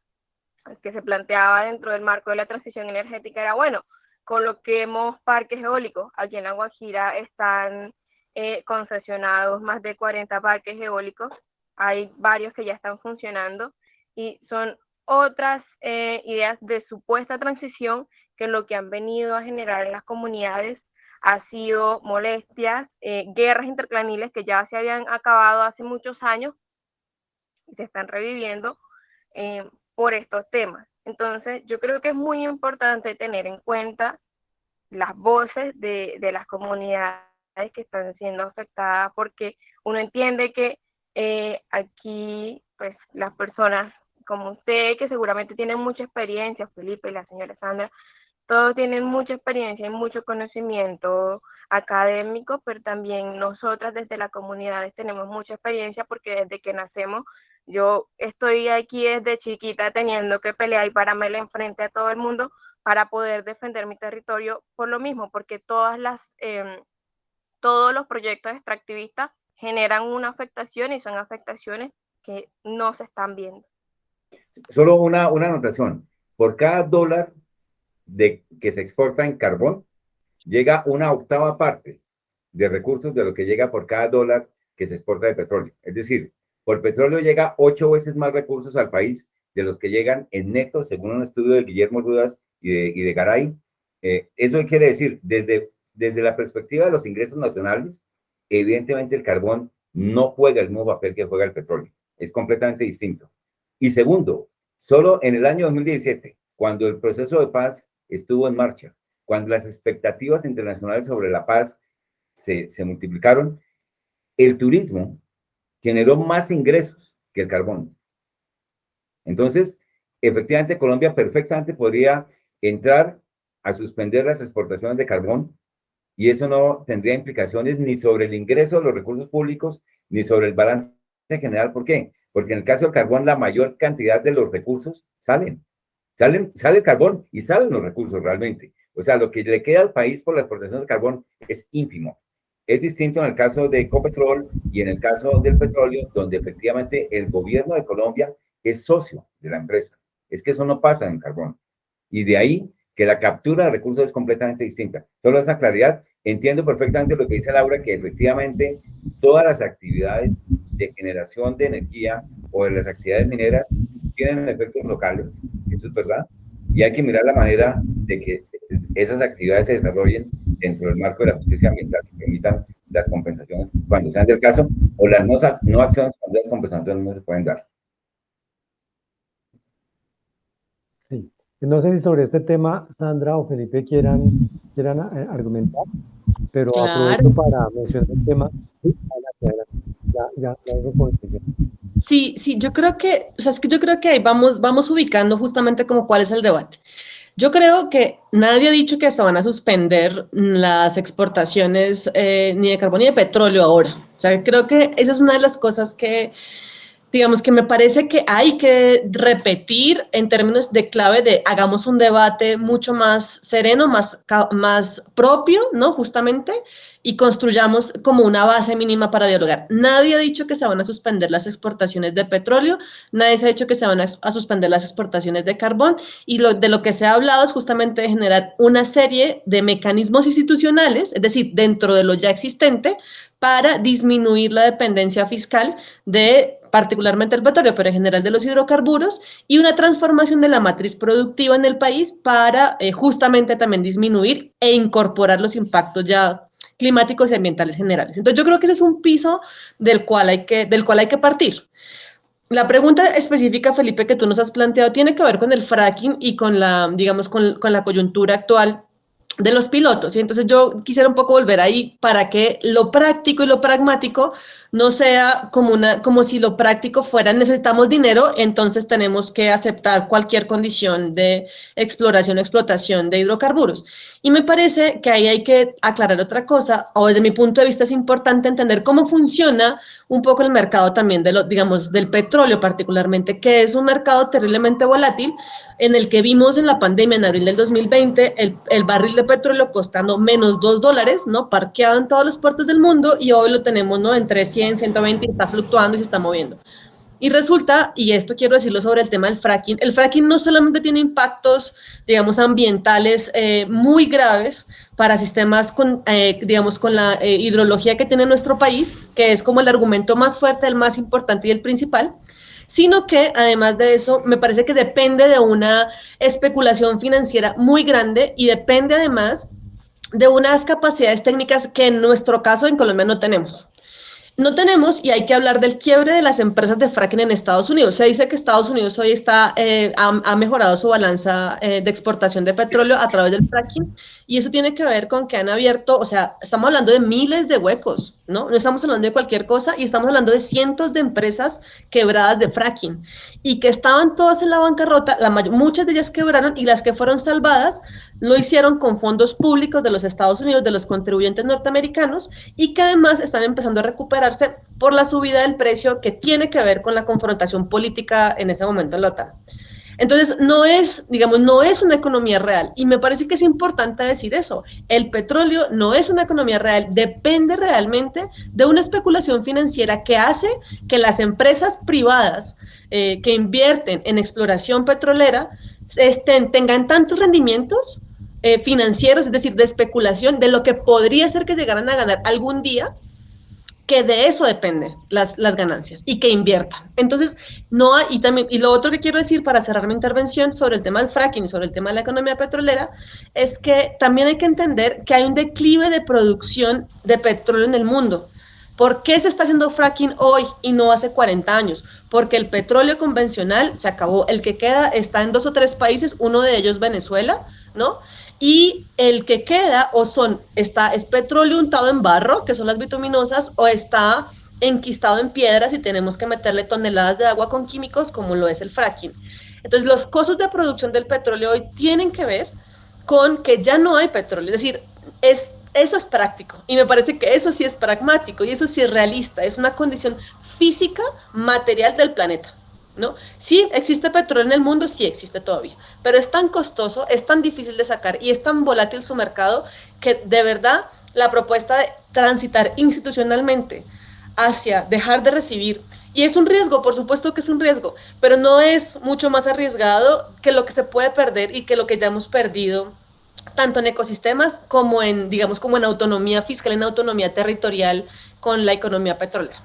que se planteaba dentro del marco de la transición energética era, bueno, coloquemos parques eólicos. Aquí en La Guajira están concesionados más de 40 parques eólicos, hay varios que ya están funcionando y son otras ideas de supuesta transición que lo que han venido a generar en las comunidades ha sido molestias, guerras interclaniles que ya se habían acabado hace muchos años y se están reviviendo por estos temas. Entonces, yo creo que es muy importante tener en cuenta las voces de las comunidades que están siendo afectadas, porque uno entiende que aquí, pues, las personas como usted, que seguramente tienen mucha experiencia, Felipe y la señora Sandra, todos tienen mucha experiencia y mucho conocimiento académico, pero también nosotras desde las comunidades tenemos mucha experiencia porque desde que nacemos, yo estoy aquí desde chiquita teniendo que pelear y parármela enfrente a todo el mundo para poder defender mi territorio por lo mismo, porque todos los proyectos extractivistas generan una afectación y son afectaciones que no se están viendo. Solo una anotación. Por cada dólar que se exporta en carbón, llega una octava parte de recursos de lo que llega por cada dólar que se exporta de petróleo. Es decir, por petróleo llega 8 veces más recursos al país de los que llegan en neto, según un estudio de Guillermo Rudas y de Garay. Eso quiere decir, desde la perspectiva de los ingresos nacionales, evidentemente el carbón no juega el mismo papel que juega el petróleo. Es completamente distinto. Y segundo, solo en el año 2017, cuando el proceso de paz estuvo en marcha, cuando las expectativas internacionales sobre la paz se multiplicaron, el turismo generó más ingresos que el carbón. Entonces, efectivamente, Colombia perfectamente podría entrar a suspender las exportaciones de carbón y eso no tendría implicaciones ni sobre el ingreso de los recursos públicos ni sobre el balance general. ¿Por qué? Porque en el caso del carbón, la mayor cantidad de los recursos sale el carbón y salen los recursos realmente. O sea, lo que le queda al país por la exportación del carbón es ínfimo. Es distinto en el caso de Ecopetrol y en el caso del petróleo, donde efectivamente el gobierno de Colombia es socio de la empresa. Es que eso no pasa en carbón. Y de ahí que la captura de recursos es completamente distinta. Solo esa claridad, entiendo perfectamente lo que dice Laura, que efectivamente todas las actividades de generación de energía o de las actividades mineras tienen efectos locales, eso es verdad, y hay que mirar la manera de que esas actividades se desarrollen dentro del marco de la justicia ambiental, que permitan las compensaciones cuando sean del caso, o las no acciones cuando las compensaciones no se pueden dar. Sí. No sé si sobre este tema Sandra o Felipe quieran argumentar, pero Claro. aprovecho para mencionar el tema. Sí, adelante. Ya lo consigo. Sí, yo creo que, o sea, es que yo creo que ahí vamos ubicando justamente como cuál es el debate. Yo creo que nadie ha dicho que se van a suspender las exportaciones ni de carbón ni de petróleo ahora. O sea, creo que esa es una de las cosas que, digamos, que me parece que hay que repetir en términos de clave de hagamos un debate mucho más sereno, más propio, ¿no? Justamente, y construyamos como una base mínima para dialogar. Nadie ha dicho que se van a suspender las exportaciones de petróleo, nadie se ha dicho que se van a suspender las exportaciones de carbón, y de lo que se ha hablado es justamente de generar una serie de mecanismos institucionales, es decir, dentro de lo ya existente, para disminuir la dependencia fiscal de particularmente el petróleo, pero en general de los hidrocarburos, y una transformación de la matriz productiva en el país para justamente también disminuir e incorporar los impactos ya climáticos y ambientales generales. Entonces yo creo que ese es un piso del cual hay que partir. La pregunta específica, Felipe, que tú nos has planteado tiene que ver con el fracking y con la, digamos, con la coyuntura actual de los pilotos. Y entonces yo quisiera un poco volver ahí para que lo práctico y lo pragmático no sea como si lo práctico fuera necesitamos dinero, entonces tenemos que aceptar cualquier condición de exploración o explotación de hidrocarburos. Y me parece que ahí hay que aclarar otra cosa, o desde mi punto de vista es importante entender cómo funciona un poco el mercado también digamos, del petróleo particularmente, que es un mercado terriblemente volátil, en el que vimos en la pandemia en abril del 2020 el barril de petróleo costando menos $2, ¿no? Parqueado en todos los puertos del mundo, y hoy lo tenemos, ¿no? Entre 100, 120, está fluctuando y se está moviendo. Y resulta, y esto quiero decirlo sobre el tema del fracking, el fracking no solamente tiene impactos, digamos, ambientales muy graves para sistemas digamos, con la hidrología que tiene nuestro país, que es como el argumento más fuerte, el más importante y el principal, sino que además de eso me parece que depende de una especulación financiera muy grande y depende además de unas capacidades técnicas que en nuestro caso en Colombia no tenemos. No tenemos, y hay que hablar del quiebre de las empresas de fracking en Estados Unidos. Se dice que Estados Unidos hoy ha mejorado su balanza de exportación de petróleo a través del fracking, y eso tiene que ver con que han abierto, o sea, estamos hablando de miles de huecos, ¿no? No estamos hablando de cualquier cosa, y estamos hablando de cientos de empresas quebradas de fracking, y que estaban todas en la bancarrota, muchas de ellas quebraron, y las que fueron salvadas lo hicieron con fondos públicos de los Estados Unidos, de los contribuyentes norteamericanos, y que además están empezando a recuperarse por la subida del precio que tiene que ver con la confrontación política en ese momento en la OTAN. Entonces, no es una economía real, y me parece que es importante decir eso. El petróleo no es una economía real, depende realmente de una especulación financiera que hace que las empresas privadas que invierten en exploración petrolera tengan tantos rendimientos financieros, es decir, de especulación, de lo que podría ser que llegaran a ganar algún día, que de eso dependen las ganancias, y que inviertan. Entonces, no hay, y lo otro que quiero decir para cerrar mi intervención sobre el tema del fracking y sobre el tema de la economía petrolera, es que también hay que entender que hay un declive de producción de petróleo en el mundo. ¿Por qué se está haciendo fracking hoy y no hace 40 años? Porque el petróleo convencional se acabó. El que queda está en 2 o 3 países, uno de ellos Venezuela, ¿no? Y el que queda es petróleo untado en barro, que son las bituminosas, o está enquistado en piedras y tenemos que meterle toneladas de agua con químicos, como lo es el fracking. Entonces, los costos de producción del petróleo hoy tienen que ver con que ya no hay petróleo. Es decir, eso es práctico, y me parece que eso sí es pragmático, y eso sí es realista, es una condición física, material del planeta, ¿no? Sí existe petróleo en el mundo, sí existe todavía, pero es tan costoso, es tan difícil de sacar y es tan volátil su mercado, que de verdad la propuesta de transitar institucionalmente hacia dejar de recibir, y es un riesgo, por supuesto que es un riesgo, pero no es mucho más arriesgado que lo que se puede perder y que lo que ya hemos perdido tanto en ecosistemas como en, digamos, como en autonomía fiscal, en autonomía territorial con la economía petrolera.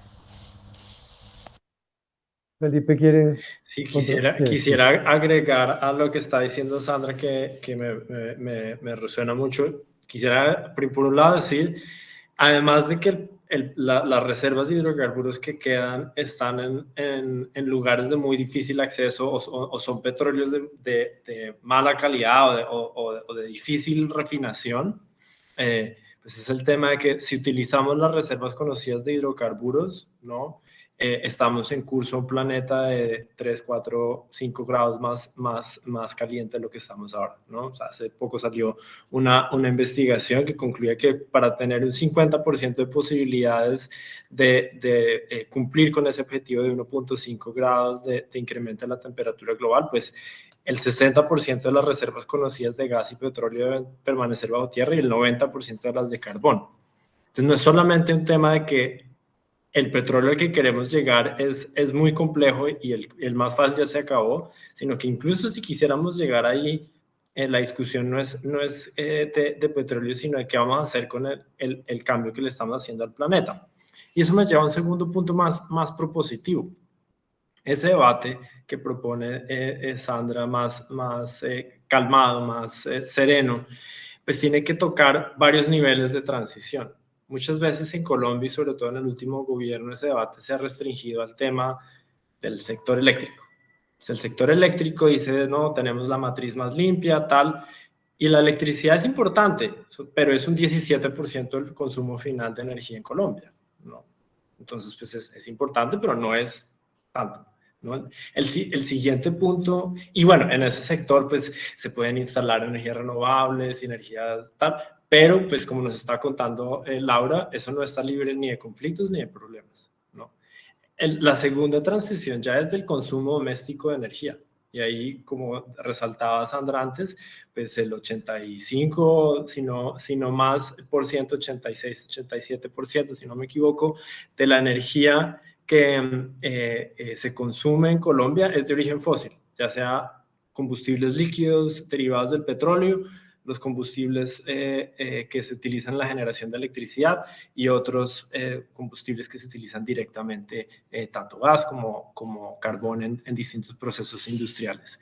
Felipe quiere... Sí, quisiera agregar a lo que está diciendo Sandra, que me resuena mucho. Quisiera, por un lado, decir, además de que las reservas de hidrocarburos que quedan están en lugares de muy difícil acceso o son petróleos de mala calidad o de difícil refinación, pues es el tema de que si utilizamos las reservas conocidas de hidrocarburos, ¿no? Estamos en curso a un planeta de 3, 4, 5 grados más caliente de lo que estamos ahora, ¿no? O sea, hace poco salió una investigación que concluye que para tener un 50% de posibilidades de cumplir con ese objetivo de 1.5 grados de incremento de la temperatura global, pues el 60% de las reservas conocidas de gas y petróleo deben permanecer bajo tierra y el 90% de las de carbón. Entonces, no es solamente un tema de que el petróleo al que queremos llegar es muy complejo y el más fácil ya se acabó, sino que incluso si quisiéramos llegar ahí, la discusión no es de petróleo, sino de qué vamos a hacer con el cambio que le estamos haciendo al planeta. Y eso me lleva a un segundo punto más propositivo. Ese debate que propone Sandra, más calmado, más sereno, pues tiene que tocar varios niveles de transición. Muchas veces en Colombia y sobre todo en el último gobierno ese debate se ha restringido al tema del sector eléctrico. Pues el sector eléctrico dice, no, tenemos la matriz más limpia, tal, y la electricidad es importante, pero es un 17% del consumo final de energía en Colombia, ¿no? Entonces, pues es importante, pero no es tanto, ¿no? El siguiente punto, y bueno, en ese sector pues se pueden instalar energías renovables, energía tal, pero pues como nos está contando Laura, eso no está libre ni de conflictos ni de problemas, ¿no? La segunda transición ya es del consumo doméstico de energía, y ahí como resaltaba Sandra antes, pues el 85, si no más por ciento, 86, 87%, si no me equivoco, de la energía que se consume en Colombia es de origen fósil, ya sea combustibles líquidos derivados del petróleo, los combustibles que se utilizan en la generación de electricidad y otros combustibles que se utilizan directamente, tanto gas como carbón en distintos procesos industriales,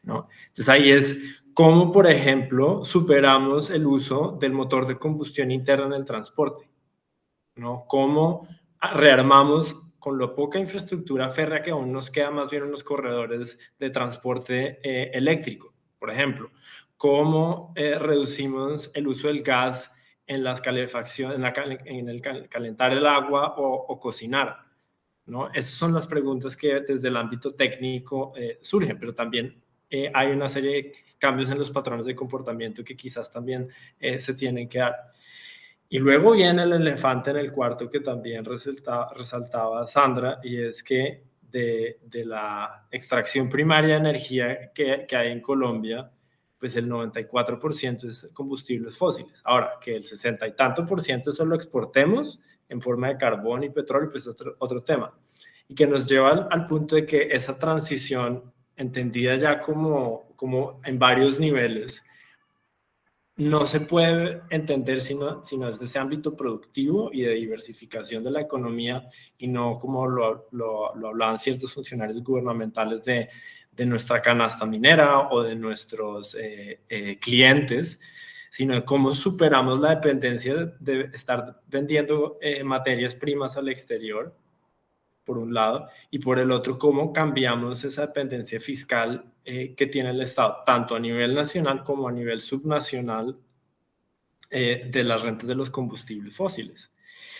¿no? Entonces ahí es cómo, por ejemplo, superamos el uso del motor de combustión interna en el transporte, ¿no? Cómo rearmamos con la poca infraestructura férrea que aún nos queda, más bien unos corredores de transporte eléctrico, por ejemplo. Cómo reducimos el uso del gas en las calefacciones, en el calentar el agua o cocinar, ¿no? Esas son las preguntas que desde el ámbito técnico surgen, pero también hay una serie de cambios en los patrones de comportamiento que quizás también se tienen que dar. Y luego viene el elefante en el cuarto que también resaltaba Sandra, y es que de la extracción primaria de energía que hay en Colombia, pues el 94% es combustibles fósiles. Ahora, que el 60 y tanto por ciento eso lo exportemos en forma de carbón y petróleo, pues es otro tema. Y que nos lleva al punto de que esa transición, entendida ya como en varios niveles, no se puede entender sino desde ese ámbito productivo y de diversificación de la economía, y no como lo hablaban ciertos funcionarios gubernamentales de nuestra canasta minera o de nuestros clientes, sino de cómo superamos la dependencia de estar vendiendo materias primas al exterior, por un lado, y por el otro, cómo cambiamos esa dependencia fiscal que tiene el Estado, tanto a nivel nacional como a nivel subnacional, de las rentas de los combustibles fósiles.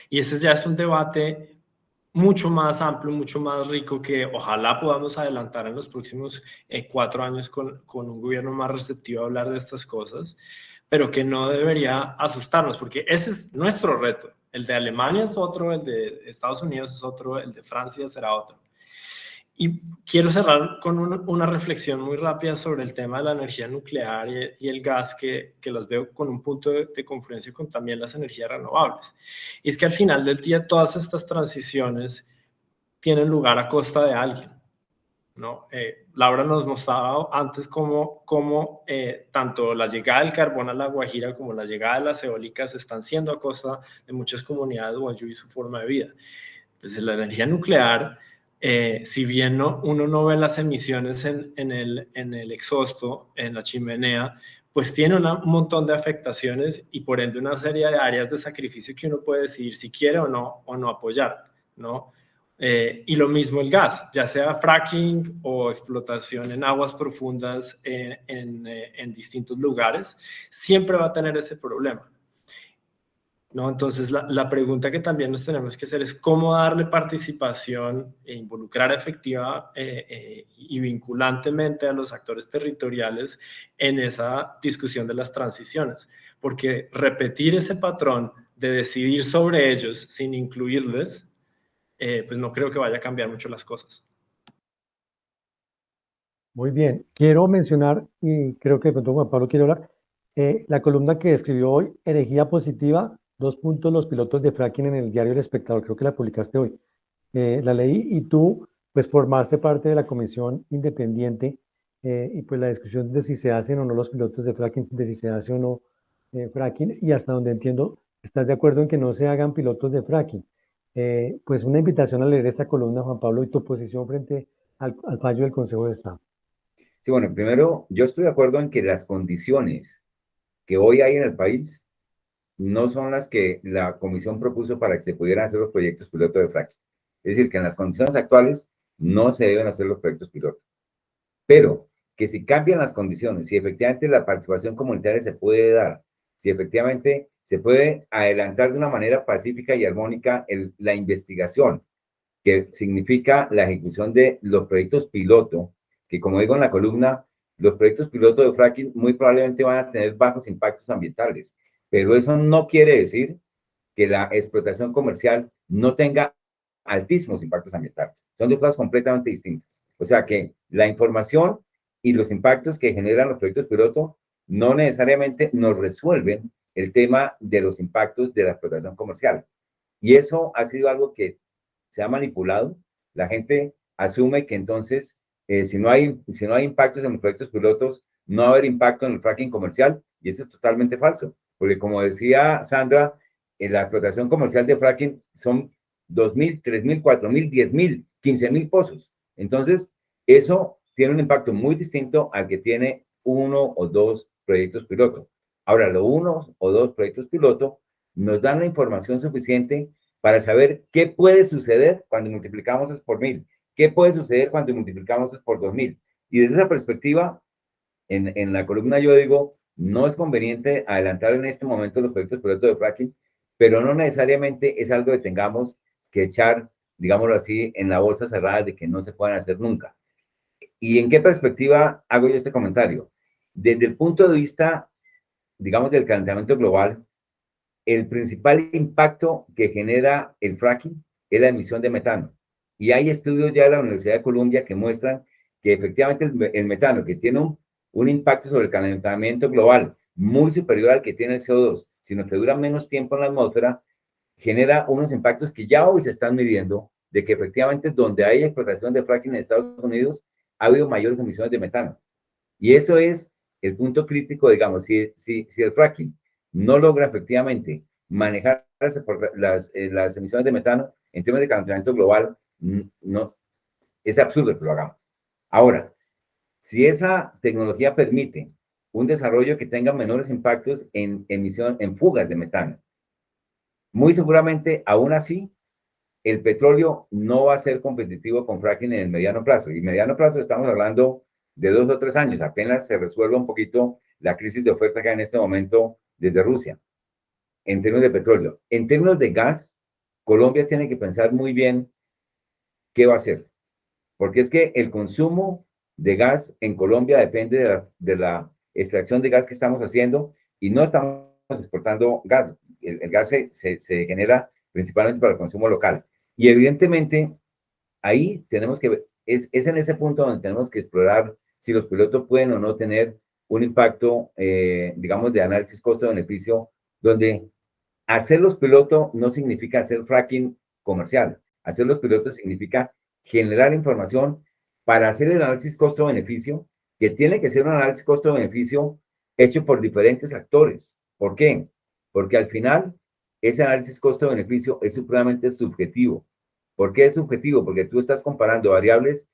Y ese ya es un debate mucho más amplio, mucho más rico, que ojalá podamos adelantar en los próximos 4 años con un gobierno más receptivo a hablar de estas cosas, pero que no debería asustarnos, porque ese es nuestro reto. El de Alemania es otro, el de Estados Unidos es otro, el de Francia será otro. Y quiero cerrar con una reflexión muy rápida sobre el tema de la energía nuclear y el gas, que los veo con un punto de confluencia con también las energías renovables. Y es que al final del día todas estas transiciones tienen lugar a costa de alguien, ¿no? Laura nos mostraba antes cómo tanto la llegada del carbón a La Guajira como la llegada de las eólicas están siendo a costa de muchas comunidades guayú y su forma de vida. Desde la energía nuclear, si bien uno no ve las emisiones en el exhausto, en la chimenea, pues tiene un montón de afectaciones y por ende una serie de áreas de sacrificio que uno puede decidir si quiere o no apoyar, ¿no? Y lo mismo el gas, ya sea fracking o explotación en aguas profundas en distintos lugares, siempre va a tener ese problema, ¿no? Entonces, la pregunta que también nos tenemos que hacer es cómo darle participación e involucrar efectiva y vinculantemente a los actores territoriales en esa discusión de las transiciones, porque repetir ese patrón de decidir sobre ellos sin incluirles, pues no creo que vaya a cambiar mucho las cosas. Muy bien, quiero mencionar, y creo que de pronto Juan Pablo quiere hablar, la columna que escribió hoy, Herejía Positiva, los pilotos de fracking en el diario El Espectador, creo que la publicaste hoy. La leí y tú, pues, formaste parte de la comisión independiente y pues la discusión de si se hacen o no los pilotos de fracking, de si se hace o no fracking, y hasta donde entiendo, estás de acuerdo en que no se hagan pilotos de fracking. Pues una invitación a leer esta columna, Juan Pablo, y tu posición frente al fallo del Consejo de Estado. Sí, bueno, primero, yo estoy de acuerdo en que las condiciones que hoy hay en el país no son las que la comisión propuso para que se pudieran hacer los proyectos piloto de fracking. Es decir, que en las condiciones actuales no se deben hacer los proyectos piloto. Pero que si cambian las condiciones, si efectivamente la participación comunitaria se puede dar, si efectivamente se puede adelantar de una manera pacífica y armónica la investigación, que significa la ejecución de los proyectos piloto, que como digo en la columna, los proyectos piloto de fracking muy probablemente van a tener bajos impactos ambientales, pero eso no quiere decir que la explotación comercial no tenga altísimos impactos ambientales. Son dos cosas completamente distintas. O sea que la información y los impactos que generan los proyectos piloto no necesariamente nos resuelven el tema de los impactos de la explotación comercial. Y eso ha sido algo que se ha manipulado. La gente asume que entonces, si no hay impactos en los proyectos pilotos, no va a haber impacto en el fracking comercial, y eso es totalmente falso. Porque como decía Sandra, la explotación comercial de fracking son 2.000, 3.000, 4.000, 10.000, 15.000 pozos. Entonces, eso tiene un impacto muy distinto al que tiene uno o dos proyectos piloto. Ahora, los uno o dos proyectos piloto nos dan la información suficiente para saber qué puede suceder cuando multiplicamos eso por 1.000, qué puede suceder cuando multiplicamos eso por 2.000. Y desde esa perspectiva, en la columna yo digo, no es conveniente adelantar en este momento los proyectos piloto de fracking, pero no necesariamente es algo que tengamos que echar, digámoslo así, en la bolsa cerrada de que no se puedan hacer nunca. ¿Y en qué perspectiva hago yo este comentario? Desde el punto de vista, digamos, del calentamiento global, el principal impacto que genera el fracking es la emisión de metano. Y hay estudios ya de la Universidad de Columbia que muestran que efectivamente el metano, que tiene un impacto sobre el calentamiento global muy superior al que tiene el CO2, sino que dura menos tiempo en la atmósfera, genera unos impactos que ya hoy se están midiendo, de que efectivamente donde hay explotación de fracking en Estados Unidos, ha habido mayores emisiones de metano. Y eso es el punto crítico, digamos, si el fracking no logra efectivamente manejar las emisiones de metano en temas de calentamiento global, no, es absurdo que lo hagamos. Ahora, si esa tecnología permite un desarrollo que tenga menores impactos en emisión, en fugas de metano, muy seguramente, aún así, el petróleo no va a ser competitivo con fracking en el mediano plazo. Y mediano plazo estamos hablando de 2 o 3 años, apenas se resuelva un poquito la crisis de oferta que hay en este momento desde Rusia, en términos de petróleo. En términos de gas, Colombia tiene que pensar muy bien qué va a hacer, porque es que el consumo de gas en Colombia depende de la extracción de gas que estamos haciendo, y no estamos exportando gas. El gas se genera principalmente para el consumo local. Y evidentemente, ahí tenemos que, es en ese punto donde tenemos que explorar si los pilotos pueden o no tener un impacto, digamos, de análisis costo-beneficio, donde hacer los pilotos no significa hacer fracking comercial. Hacer los pilotos significa generar información para hacer el análisis costo-beneficio, que tiene que ser un análisis costo-beneficio hecho por diferentes actores. ¿Por qué? Porque al final, ese análisis costo-beneficio es supremamente subjetivo, ¿Por qué es subjetivo? Porque tú estás comparando variables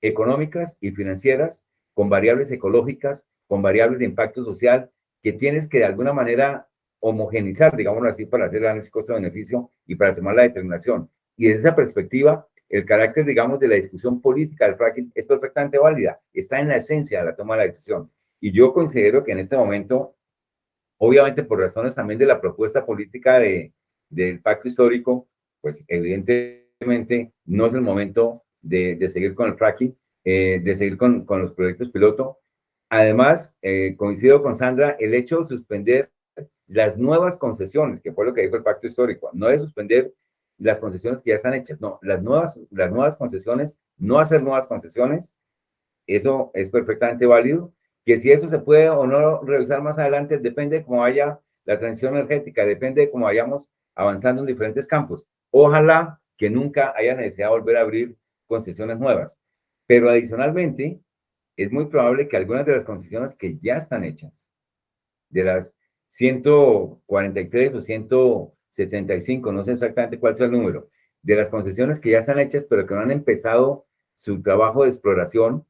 económicas y financieras con variables ecológicas, con variables de impacto social, que tienes que de alguna manera homogenizar, digámoslo así, para hacer el análisis costo-beneficio y para tomar la determinación. Y desde esa perspectiva, el carácter, digamos, de la discusión política del fracking es perfectamente válida, está en la esencia de la toma de la decisión. Y yo considero que en este momento, obviamente por razones también de la propuesta política del pacto histórico, pues evidentemente no es el momento de seguir con el fracking, de seguir con los proyectos piloto. Además, coincido con Sandra, el hecho de suspender las nuevas concesiones, que fue lo que dijo el pacto histórico, no de suspender las concesiones que ya están hechas, no, las nuevas concesiones, no hacer nuevas concesiones, eso es perfectamente válido. Que si eso se puede o no revisar más adelante, depende de cómo vaya la transición energética, depende de cómo vayamos avanzando en diferentes campos. Ojalá que nunca haya necesidad de volver a abrir concesiones nuevas. Pero adicionalmente, es muy probable que algunas de las concesiones que ya están hechas, de las 143 o 175, no sé exactamente cuál es el número, de las concesiones que ya están hechas, pero que no han empezado su trabajo de exploración,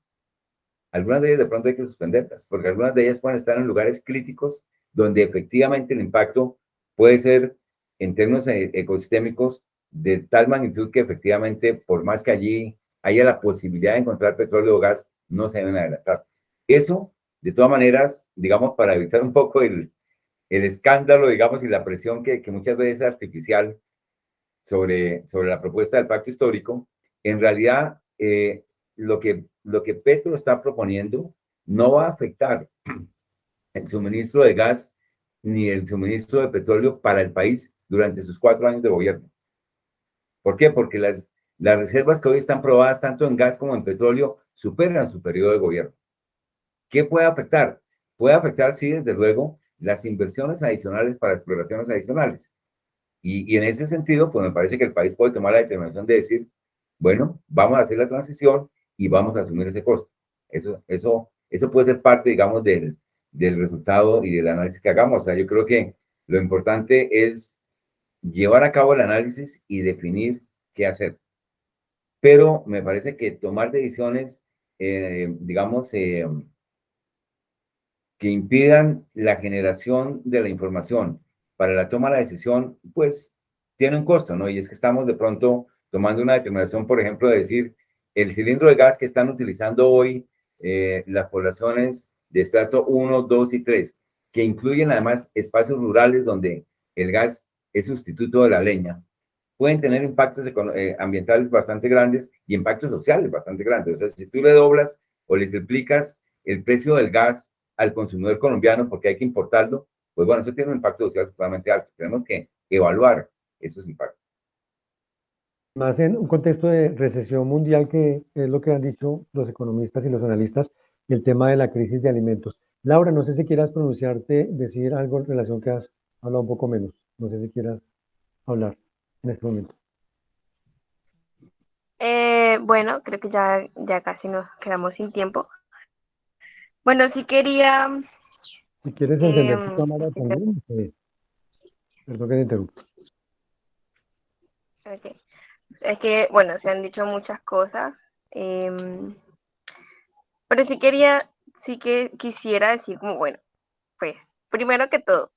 algunas de ellas de pronto hay que suspenderlas, porque algunas de ellas pueden estar en lugares críticos donde efectivamente el impacto puede ser, en términos ecosistémicos, de tal magnitud que efectivamente, por más que allí haya la posibilidad de encontrar petróleo o gas, no se deben adelantar. Eso, de todas maneras, digamos, para evitar un poco el escándalo, digamos, y la presión que muchas veces es artificial sobre la propuesta del pacto histórico, en realidad lo que Petro está proponiendo no va a afectar el suministro de gas ni el suministro de petróleo para el país durante sus 4 años de gobierno. ¿Por qué? Porque las reservas que hoy están probadas tanto en gas como en petróleo superan su periodo de gobierno. ¿Qué puede afectar? Puede afectar, sí, desde luego, las inversiones adicionales para exploraciones adicionales. Y en ese sentido, pues me parece que el país puede tomar la determinación de decir, bueno, vamos a hacer la transición y vamos a asumir ese costo. Eso puede ser parte, digamos, del resultado y del análisis que hagamos. O sea, yo creo que lo importante es llevar a cabo el análisis y definir qué hacer. Pero me parece que tomar decisiones, digamos, que impidan la generación de la información para la toma de la decisión, pues tiene un costo, ¿no? Y es que estamos de pronto tomando una determinación, por ejemplo, de decir, el cilindro de gas que están utilizando hoy las poblaciones de estrato 1, 2 y 3, que incluyen además espacios rurales donde el gas es sustituto de la leña, pueden tener impactos ambientales bastante grandes y impactos sociales bastante grandes. O sea, si tú le doblas o le triplicas el precio del gas al consumidor colombiano porque hay que importarlo, pues bueno, eso tiene un impacto social totalmente alto. Tenemos que evaluar esos impactos. Más en un contexto de recesión mundial, que es lo que han dicho los economistas y los analistas, y el tema de la crisis de alimentos. Laura, no sé si quieras pronunciarte, decir algo en relación que has hablado un poco menos. No sé si quieras hablar en este momento. Bueno, creo que ya casi nos quedamos sin tiempo. Bueno, sí quería... Si quieres encender tu cámara también, perdón que te interrumpa. Okay. Es que, bueno, se han dicho muchas cosas, pero sí que quisiera decir como, bueno, pues, primero que todo,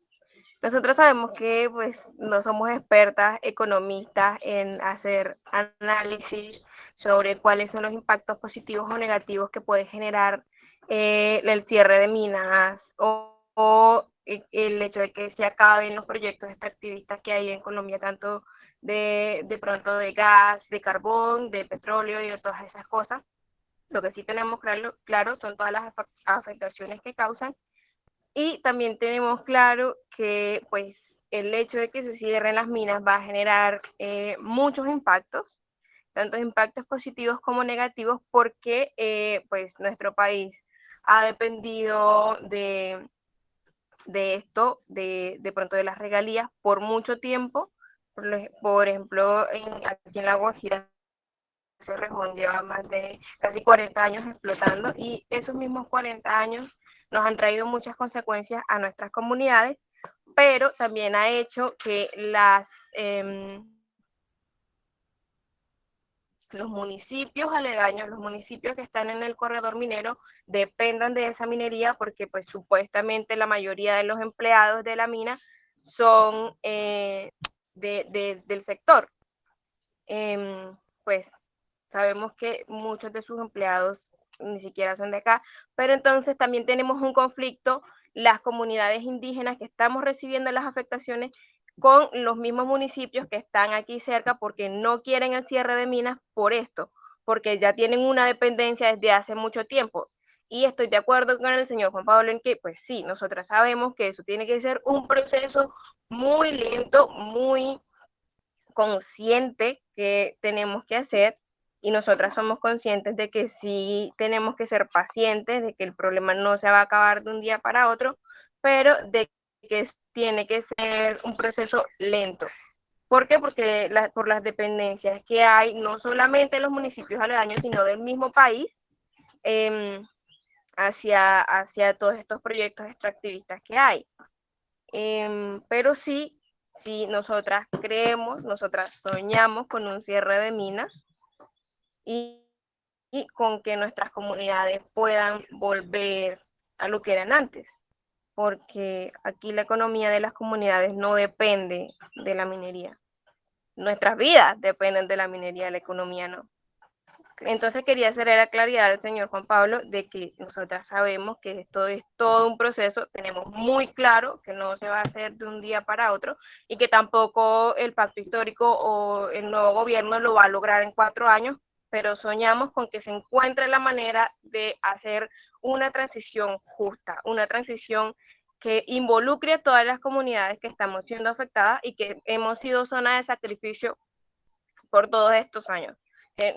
nosotros sabemos que pues no somos expertas economistas en hacer análisis sobre cuáles son los impactos positivos o negativos que puede generar el cierre de minas o el hecho de que se acaben los proyectos extractivistas que hay en Colombia, tanto de pronto de gas, de carbón, de petróleo y de todas esas cosas. Lo que sí tenemos claro son todas las afectaciones que causan. Y también tenemos claro que pues el hecho de que se cierren las minas va a generar muchos impactos, tanto impactos positivos como negativos, porque pues nuestro país ha dependido de esto, de pronto de las regalías, por mucho tiempo. Por ejemplo, aquí en La Guajira Cerrejón lleva más de casi 40 años explotando y esos mismos 40 años nos han traído muchas consecuencias a nuestras comunidades, pero también ha hecho que los municipios aledaños, los municipios que están en el corredor minero, dependan de esa minería, porque pues supuestamente la mayoría de los empleados de la mina son del sector. Pues sabemos que muchos de sus empleados ni siquiera son de acá, pero entonces también tenemos un conflicto, las comunidades indígenas que estamos recibiendo las afectaciones con los mismos municipios que están aquí cerca porque no quieren el cierre de minas por esto, porque ya tienen una dependencia desde hace mucho tiempo. Y estoy de acuerdo con el señor Juan Pablo en que, pues sí, nosotras sabemos que eso tiene que ser un proceso muy lento, muy consciente que tenemos que hacer, y nosotras somos conscientes de que sí tenemos que ser pacientes, de que el problema no se va a acabar de un día para otro, pero de que tiene que ser un proceso lento. ¿Por qué? Porque por las dependencias que hay, no solamente en los municipios aledaños, sino del mismo país, hacia todos estos proyectos extractivistas que hay. Pero sí, nosotras creemos, nosotras soñamos con un cierre de minas y con que nuestras comunidades puedan volver a lo que eran antes, porque aquí la economía de las comunidades no depende de la minería. Nuestras vidas dependen de la minería, la economía no. Entonces quería hacer la claridad al señor Juan Pablo de que nosotras sabemos que esto es todo un proceso, tenemos muy claro que no se va a hacer de un día para otro y que tampoco el pacto histórico o el nuevo gobierno lo va a lograr en 4 años, pero soñamos con que se encuentre la manera de hacer una transición justa, una transición que involucre a todas las comunidades que estamos siendo afectadas y que hemos sido zona de sacrificio por todos estos años.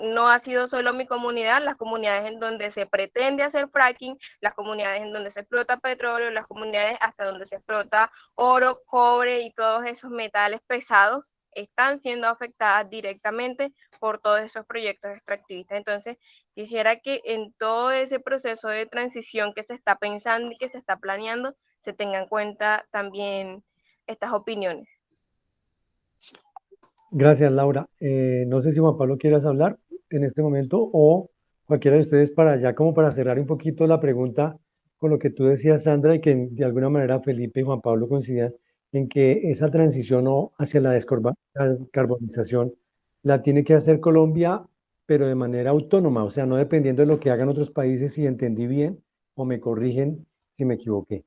No ha sido solo mi comunidad, las comunidades en donde se pretende hacer fracking, las comunidades en donde se explota petróleo, las comunidades hasta donde se explota oro, cobre y todos esos metales pesados están siendo afectadas directamente por todos esos proyectos extractivistas. Entonces, quisiera que en todo ese proceso de transición que se está pensando y que se está planeando, se tengan en cuenta también estas opiniones. Gracias, Laura. No sé si Juan Pablo quieras hablar en este momento o cualquiera de ustedes para ya como para cerrar un poquito la pregunta con lo que tú decías, Sandra, y que de alguna manera Felipe y Juan Pablo coincidan en que esa transición hacia la descarbonización la tiene que hacer Colombia, pero de manera autónoma, o sea, no dependiendo de lo que hagan otros países, si entendí bien o me corrigen si me equivoqué.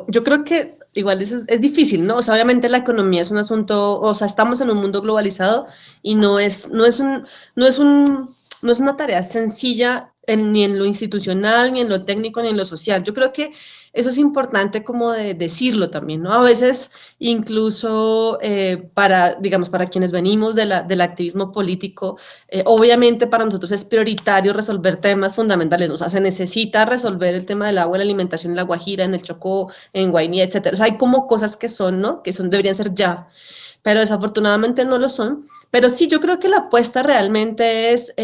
Yo creo que igual es difícil, ¿no? O sea, obviamente la economía es un asunto, o sea, estamos en un mundo globalizado y no es una tarea sencilla ni en lo institucional, ni en lo técnico, ni en lo social. Yo creo que eso es importante como de decirlo también, ¿no? A veces incluso digamos, para quienes venimos del activismo político, obviamente para nosotros es prioritario resolver temas fundamentales, ¿no? O sea, se necesita resolver el tema del agua, la alimentación en La Guajira, en el Chocó, en Guainía, etcétera. O sea, hay como cosas que son, ¿no? Deberían ser ya, pero desafortunadamente no lo son. Pero sí, yo creo que la apuesta realmente es,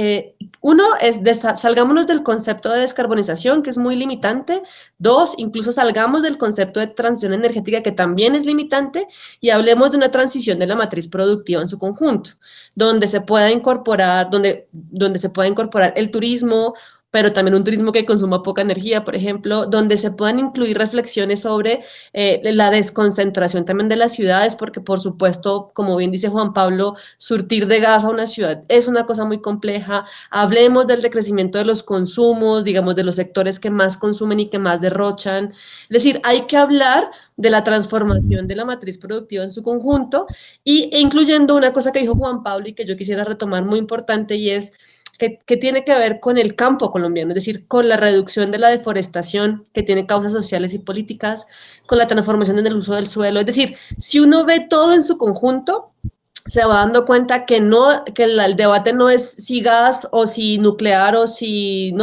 salgámonos del concepto de descarbonización, que es muy limitante. 2, incluso salgamos del concepto de transición energética, que también es limitante, y hablemos de una transición de la matriz productiva en su conjunto, donde se pueda incorporar, donde se pueda incorporar el turismo, pero también un turismo que consuma poca energía, por ejemplo, donde se puedan incluir reflexiones sobre la desconcentración también de las ciudades, porque por supuesto, como bien dice Juan Pablo, surtir de gas a una ciudad es una cosa muy compleja. Hablemos del decrecimiento de los consumos, digamos, de los sectores que más consumen y que más derrochan. Es decir, hay que hablar de la transformación de la matriz productiva en su conjunto e incluyendo una cosa que dijo Juan Pablo y que yo quisiera retomar muy importante, y es que tiene que ver con el campo colombiano, es decir, con la reducción de la deforestación que tiene causas sociales y políticas, con la transformación en el uso del suelo. Es decir, si uno ve todo en su conjunto, se va dando cuenta que el debate no es si gas o si nuclear o si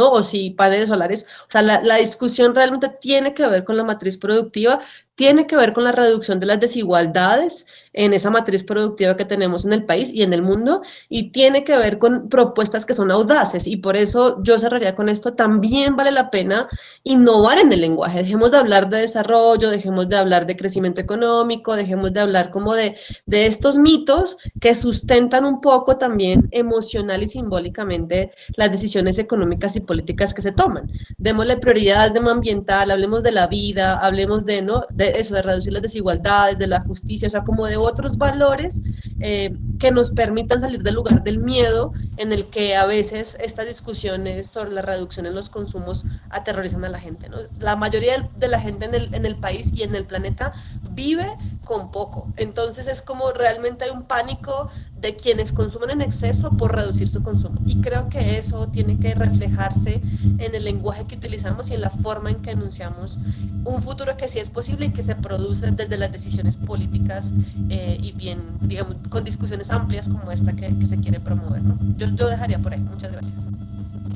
paneles solares. O sea, la discusión realmente tiene que ver con la matriz productiva, tiene que ver con la reducción de las desigualdades en esa matriz productiva que tenemos en el país y en el mundo, y tiene que ver con propuestas que son audaces, y por eso yo cerraría con esto: también vale la pena innovar en el lenguaje. Dejemos de hablar de desarrollo, dejemos de hablar de crecimiento económico, dejemos de hablar como de estos mitos que sustentan un poco también emocional y simbólicamente las decisiones económicas y políticas que se toman. Démosle prioridad al tema ambiental, hablemos de la vida, hablemos de, ¿no?, de eso, de reducir las desigualdades, de la justicia, o sea, como de otros valores que nos permitan salir del lugar del miedo en el que a veces estas discusiones sobre la reducción en los consumos aterrorizan a la gente, ¿no? La mayoría de la gente en el país y en el planeta vive con poco, entonces es como realmente hay un pánico de quienes consumen en exceso por reducir su consumo, y creo que eso tiene que reflejarse en el lenguaje que utilizamos y en la forma en que enunciamos un futuro que sí es posible y que se produce desde las decisiones políticas y bien, digamos, con discusiones amplias como esta que se quiere promover, ¿no? Yo dejaría por ahí. Muchas gracias.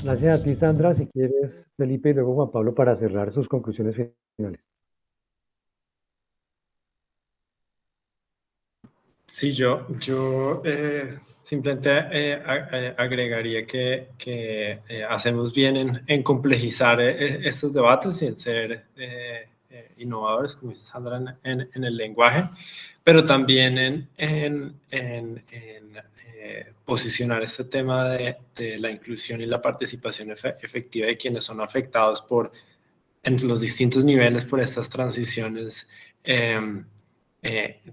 Gracias a ti, Sandra. Si quieres, Felipe y luego Juan Pablo para cerrar sus conclusiones finales. Sí, yo simplemente agregaría que hacemos bien en complejizar estos debates y en ser innovadores, como dice Sandra, en el lenguaje, pero también en posicionar este tema de la inclusión y la participación efectiva de quienes son afectados en los distintos niveles por estas transiciones,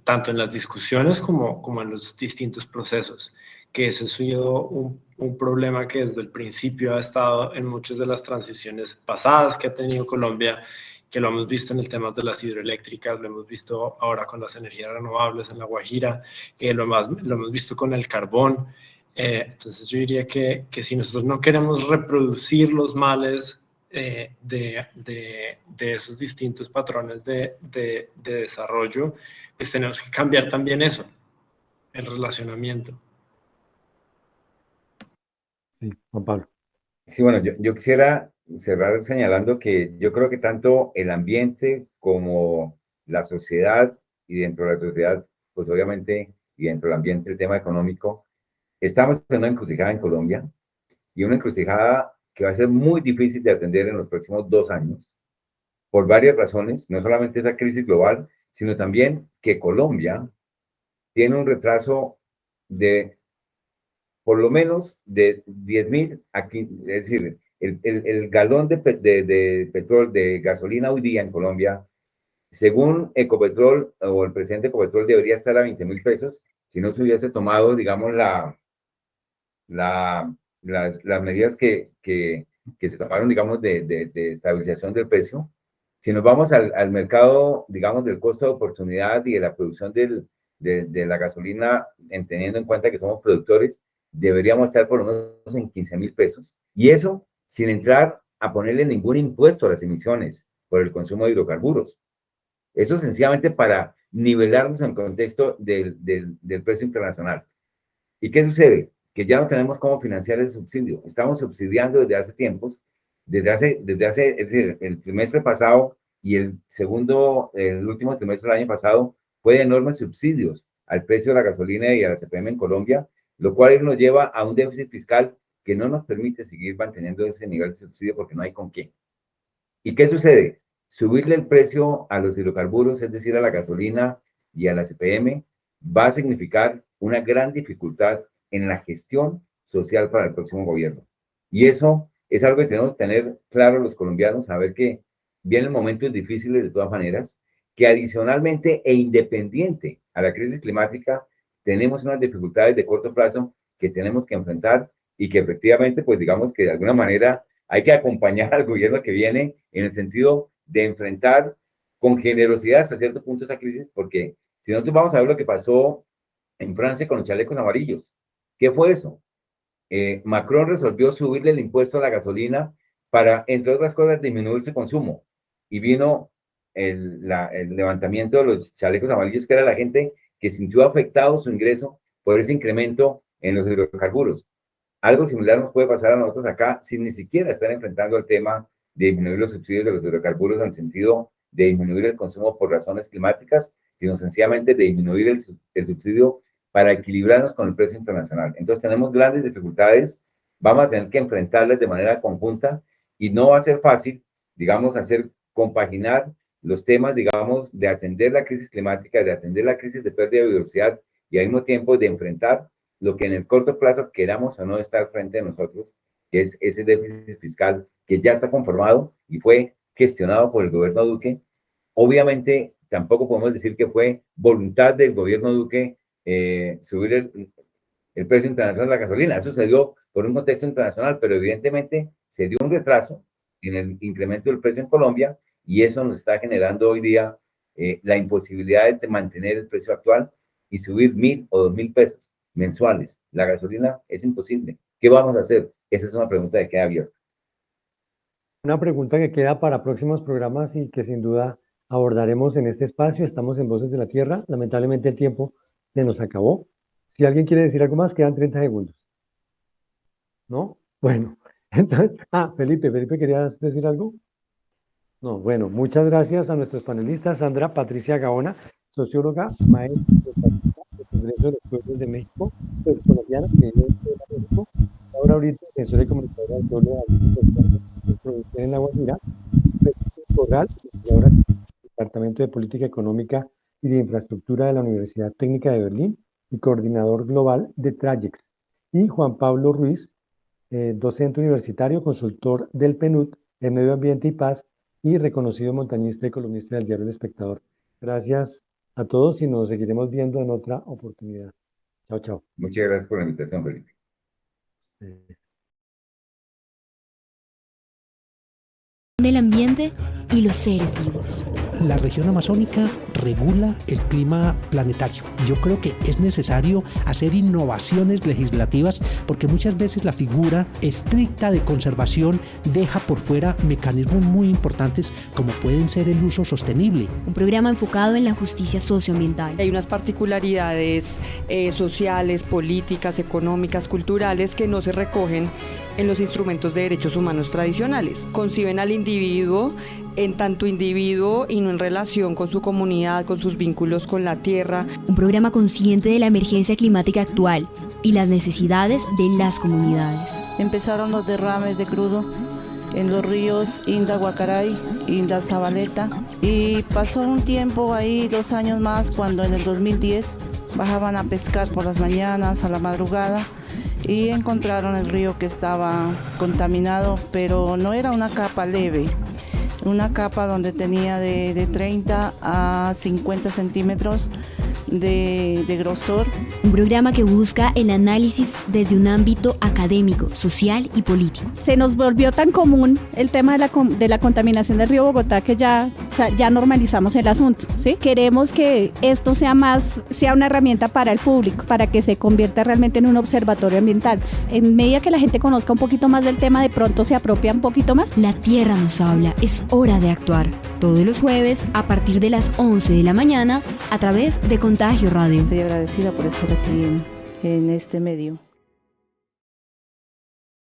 tanto en las discusiones como en los distintos procesos, que ese ha sido un problema que desde el principio ha estado en muchas de las transiciones pasadas que ha tenido Colombia, que lo hemos visto en el tema de las hidroeléctricas, lo hemos visto ahora con las energías renovables en La Guajira, lo hemos visto con el carbón. Entonces yo diría que si nosotros no queremos reproducir los males de esos distintos patrones de desarrollo, pues tenemos que cambiar también eso, el relacionamiento. Sí, Juan Pablo. Sí, bueno, yo quisiera cerrar señalando que yo creo que tanto el ambiente como la sociedad, y dentro de la sociedad, pues obviamente, y dentro del ambiente, el tema económico, estamos en una encrucijada en Colombia, y una encrucijada que va a ser muy difícil de atender en los próximos 2 años, por varias razones, no solamente esa crisis global, sino también que Colombia tiene un retraso de por lo menos de 10.000 aquí, es decir, el galón de petróleo, de gasolina hoy día en Colombia, según Ecopetrol o el presidente de Ecopetrol, debería estar a 20.000 pesos si no se hubiese tomado, digamos, las medidas que se tomaron, digamos, de estabilización del precio. Si nos vamos al mercado, digamos, del costo de oportunidad y de la producción de la gasolina, teniendo en cuenta que somos productores, deberíamos estar por lo menos en 15.000 pesos. Y eso sin entrar a ponerle ningún impuesto a las emisiones por el consumo de hidrocarburos. Eso sencillamente para nivelarnos en el contexto del precio internacional. ¿Y qué sucede? Que ya no tenemos cómo financiar ese subsidio. Estamos subsidiando desde hace tiempos, es decir, el trimestre pasado y el último trimestre del año pasado, fue de enormes subsidios al precio de la gasolina y a la CPM en Colombia, lo cual nos lleva a un déficit fiscal que no nos permite seguir manteniendo ese nivel de subsidio porque no hay con qué. ¿Y qué sucede? Subirle el precio a los hidrocarburos, es decir, a la gasolina y a la CPM, va a significar una gran dificultad en la gestión social para el próximo gobierno. Y eso es algo que tenemos que tener claro los colombianos, saber que vienen momentos difíciles de todas maneras, que adicionalmente e independiente a la crisis climática, tenemos unas dificultades de corto plazo que tenemos que enfrentar y que efectivamente, pues digamos que de alguna manera hay que acompañar al gobierno que viene en el sentido de enfrentar con generosidad hasta cierto punto esa crisis, porque si nosotros vamos a ver lo que pasó en Francia con los chalecos amarillos, ¿qué fue eso? Macron resolvió subirle el impuesto a la gasolina para, entre otras cosas, disminuir su consumo. Y vino el levantamiento de los chalecos amarillos, que era la gente que sintió afectado su ingreso por ese incremento en los hidrocarburos. Algo similar nos puede pasar a nosotros acá sin ni siquiera estar enfrentando el tema de disminuir los subsidios de los hidrocarburos en el sentido de disminuir el consumo por razones climáticas, sino sencillamente de disminuir el subsidio para equilibrarnos con el precio internacional. Entonces tenemos grandes dificultades, vamos a tener que enfrentarlas de manera conjunta y no va a ser fácil, digamos, compaginar los temas, digamos, de atender la crisis climática, de atender la crisis de pérdida de biodiversidad y al mismo tiempo de enfrentar lo que en el corto plazo queramos o no estar frente a nosotros, que es ese déficit fiscal que ya está conformado y fue gestionado por el gobierno Duque. Obviamente, tampoco podemos decir que fue voluntad del gobierno Duque subir el precio internacional de la gasolina. Eso se dio por un contexto internacional, pero evidentemente se dio un retraso en el incremento del precio en Colombia y eso nos está generando hoy día la imposibilidad de mantener el precio actual y subir 1.000 o 2.000 pesos mensuales. La gasolina es imposible. ¿Qué vamos a hacer? Esa es una pregunta que queda abierta. Una pregunta que queda para próximos programas y que sin duda abordaremos en este espacio. Estamos en Voces de la Tierra. Lamentablemente el tiempo se nos acabó. Si alguien quiere decir algo más, quedan 30 segundos. ¿No? Bueno, entonces, Felipe, ¿querías decir algo? No, bueno, muchas gracias a nuestros panelistas, Sandra Patricia Gaona, socióloga, maestra del Congreso de los Pueblos de México, pues colombiana, que vive en México, Laura Brito, defensora y comunicadora del pueblo de producción en La Guajira, Felipe Corral, investigadora del Departamento de Política Económica y de Infraestructura de la Universidad Técnica de Berlín y coordinador global de Trayex, y Juan Pablo Ruiz, docente universitario, consultor del PNUD de Medio Ambiente y Paz y reconocido montañista y columnista del diario El Espectador. Gracias a todos y nos seguiremos viendo en otra oportunidad. Chao, chao. Muchas gracias por la invitación, Felipe. Del ambiente y los seres vivos. La región amazónica regula el clima planetario. Yo creo que es necesario hacer innovaciones legislativas porque muchas veces la figura estricta de conservación deja por fuera mecanismos muy importantes como pueden ser el uso sostenible. Un programa enfocado en la justicia socioambiental. Hay unas particularidades sociales, políticas, económicas, culturales que no se recogen en los instrumentos de derechos humanos tradicionales. Conciben al individuo en tanto individuo y no en relación con su comunidad, con sus vínculos con la tierra. Un programa consciente de la emergencia climática actual y las necesidades de las comunidades. Empezaron los derrames de crudo en los ríos Inda Guacaray, Inda Zabaleta, y pasó un tiempo ahí, 2 años más, cuando en el 2010 bajaban a pescar por las mañanas, a la madrugada, y encontraron el río que estaba contaminado, pero no era una capa leve, una capa donde tenía de 30 a 50 centímetros de grosor. Un programa que busca el análisis desde un ámbito académico, social y político. Se nos volvió tan común el tema de la contaminación del río Bogotá que ya normalizamos el asunto, ¿sí? Queremos que esto sea una herramienta para el público, para que se convierta realmente en un observatorio ambiental. En medida que la gente conozca un poquito más del tema, de pronto se apropia un poquito más. La Tierra nos habla, es hora de actuar. Todos los jueves a partir de las 11 de la mañana a través de Contagio Radio. Estoy agradecida por estar aquí en este medio.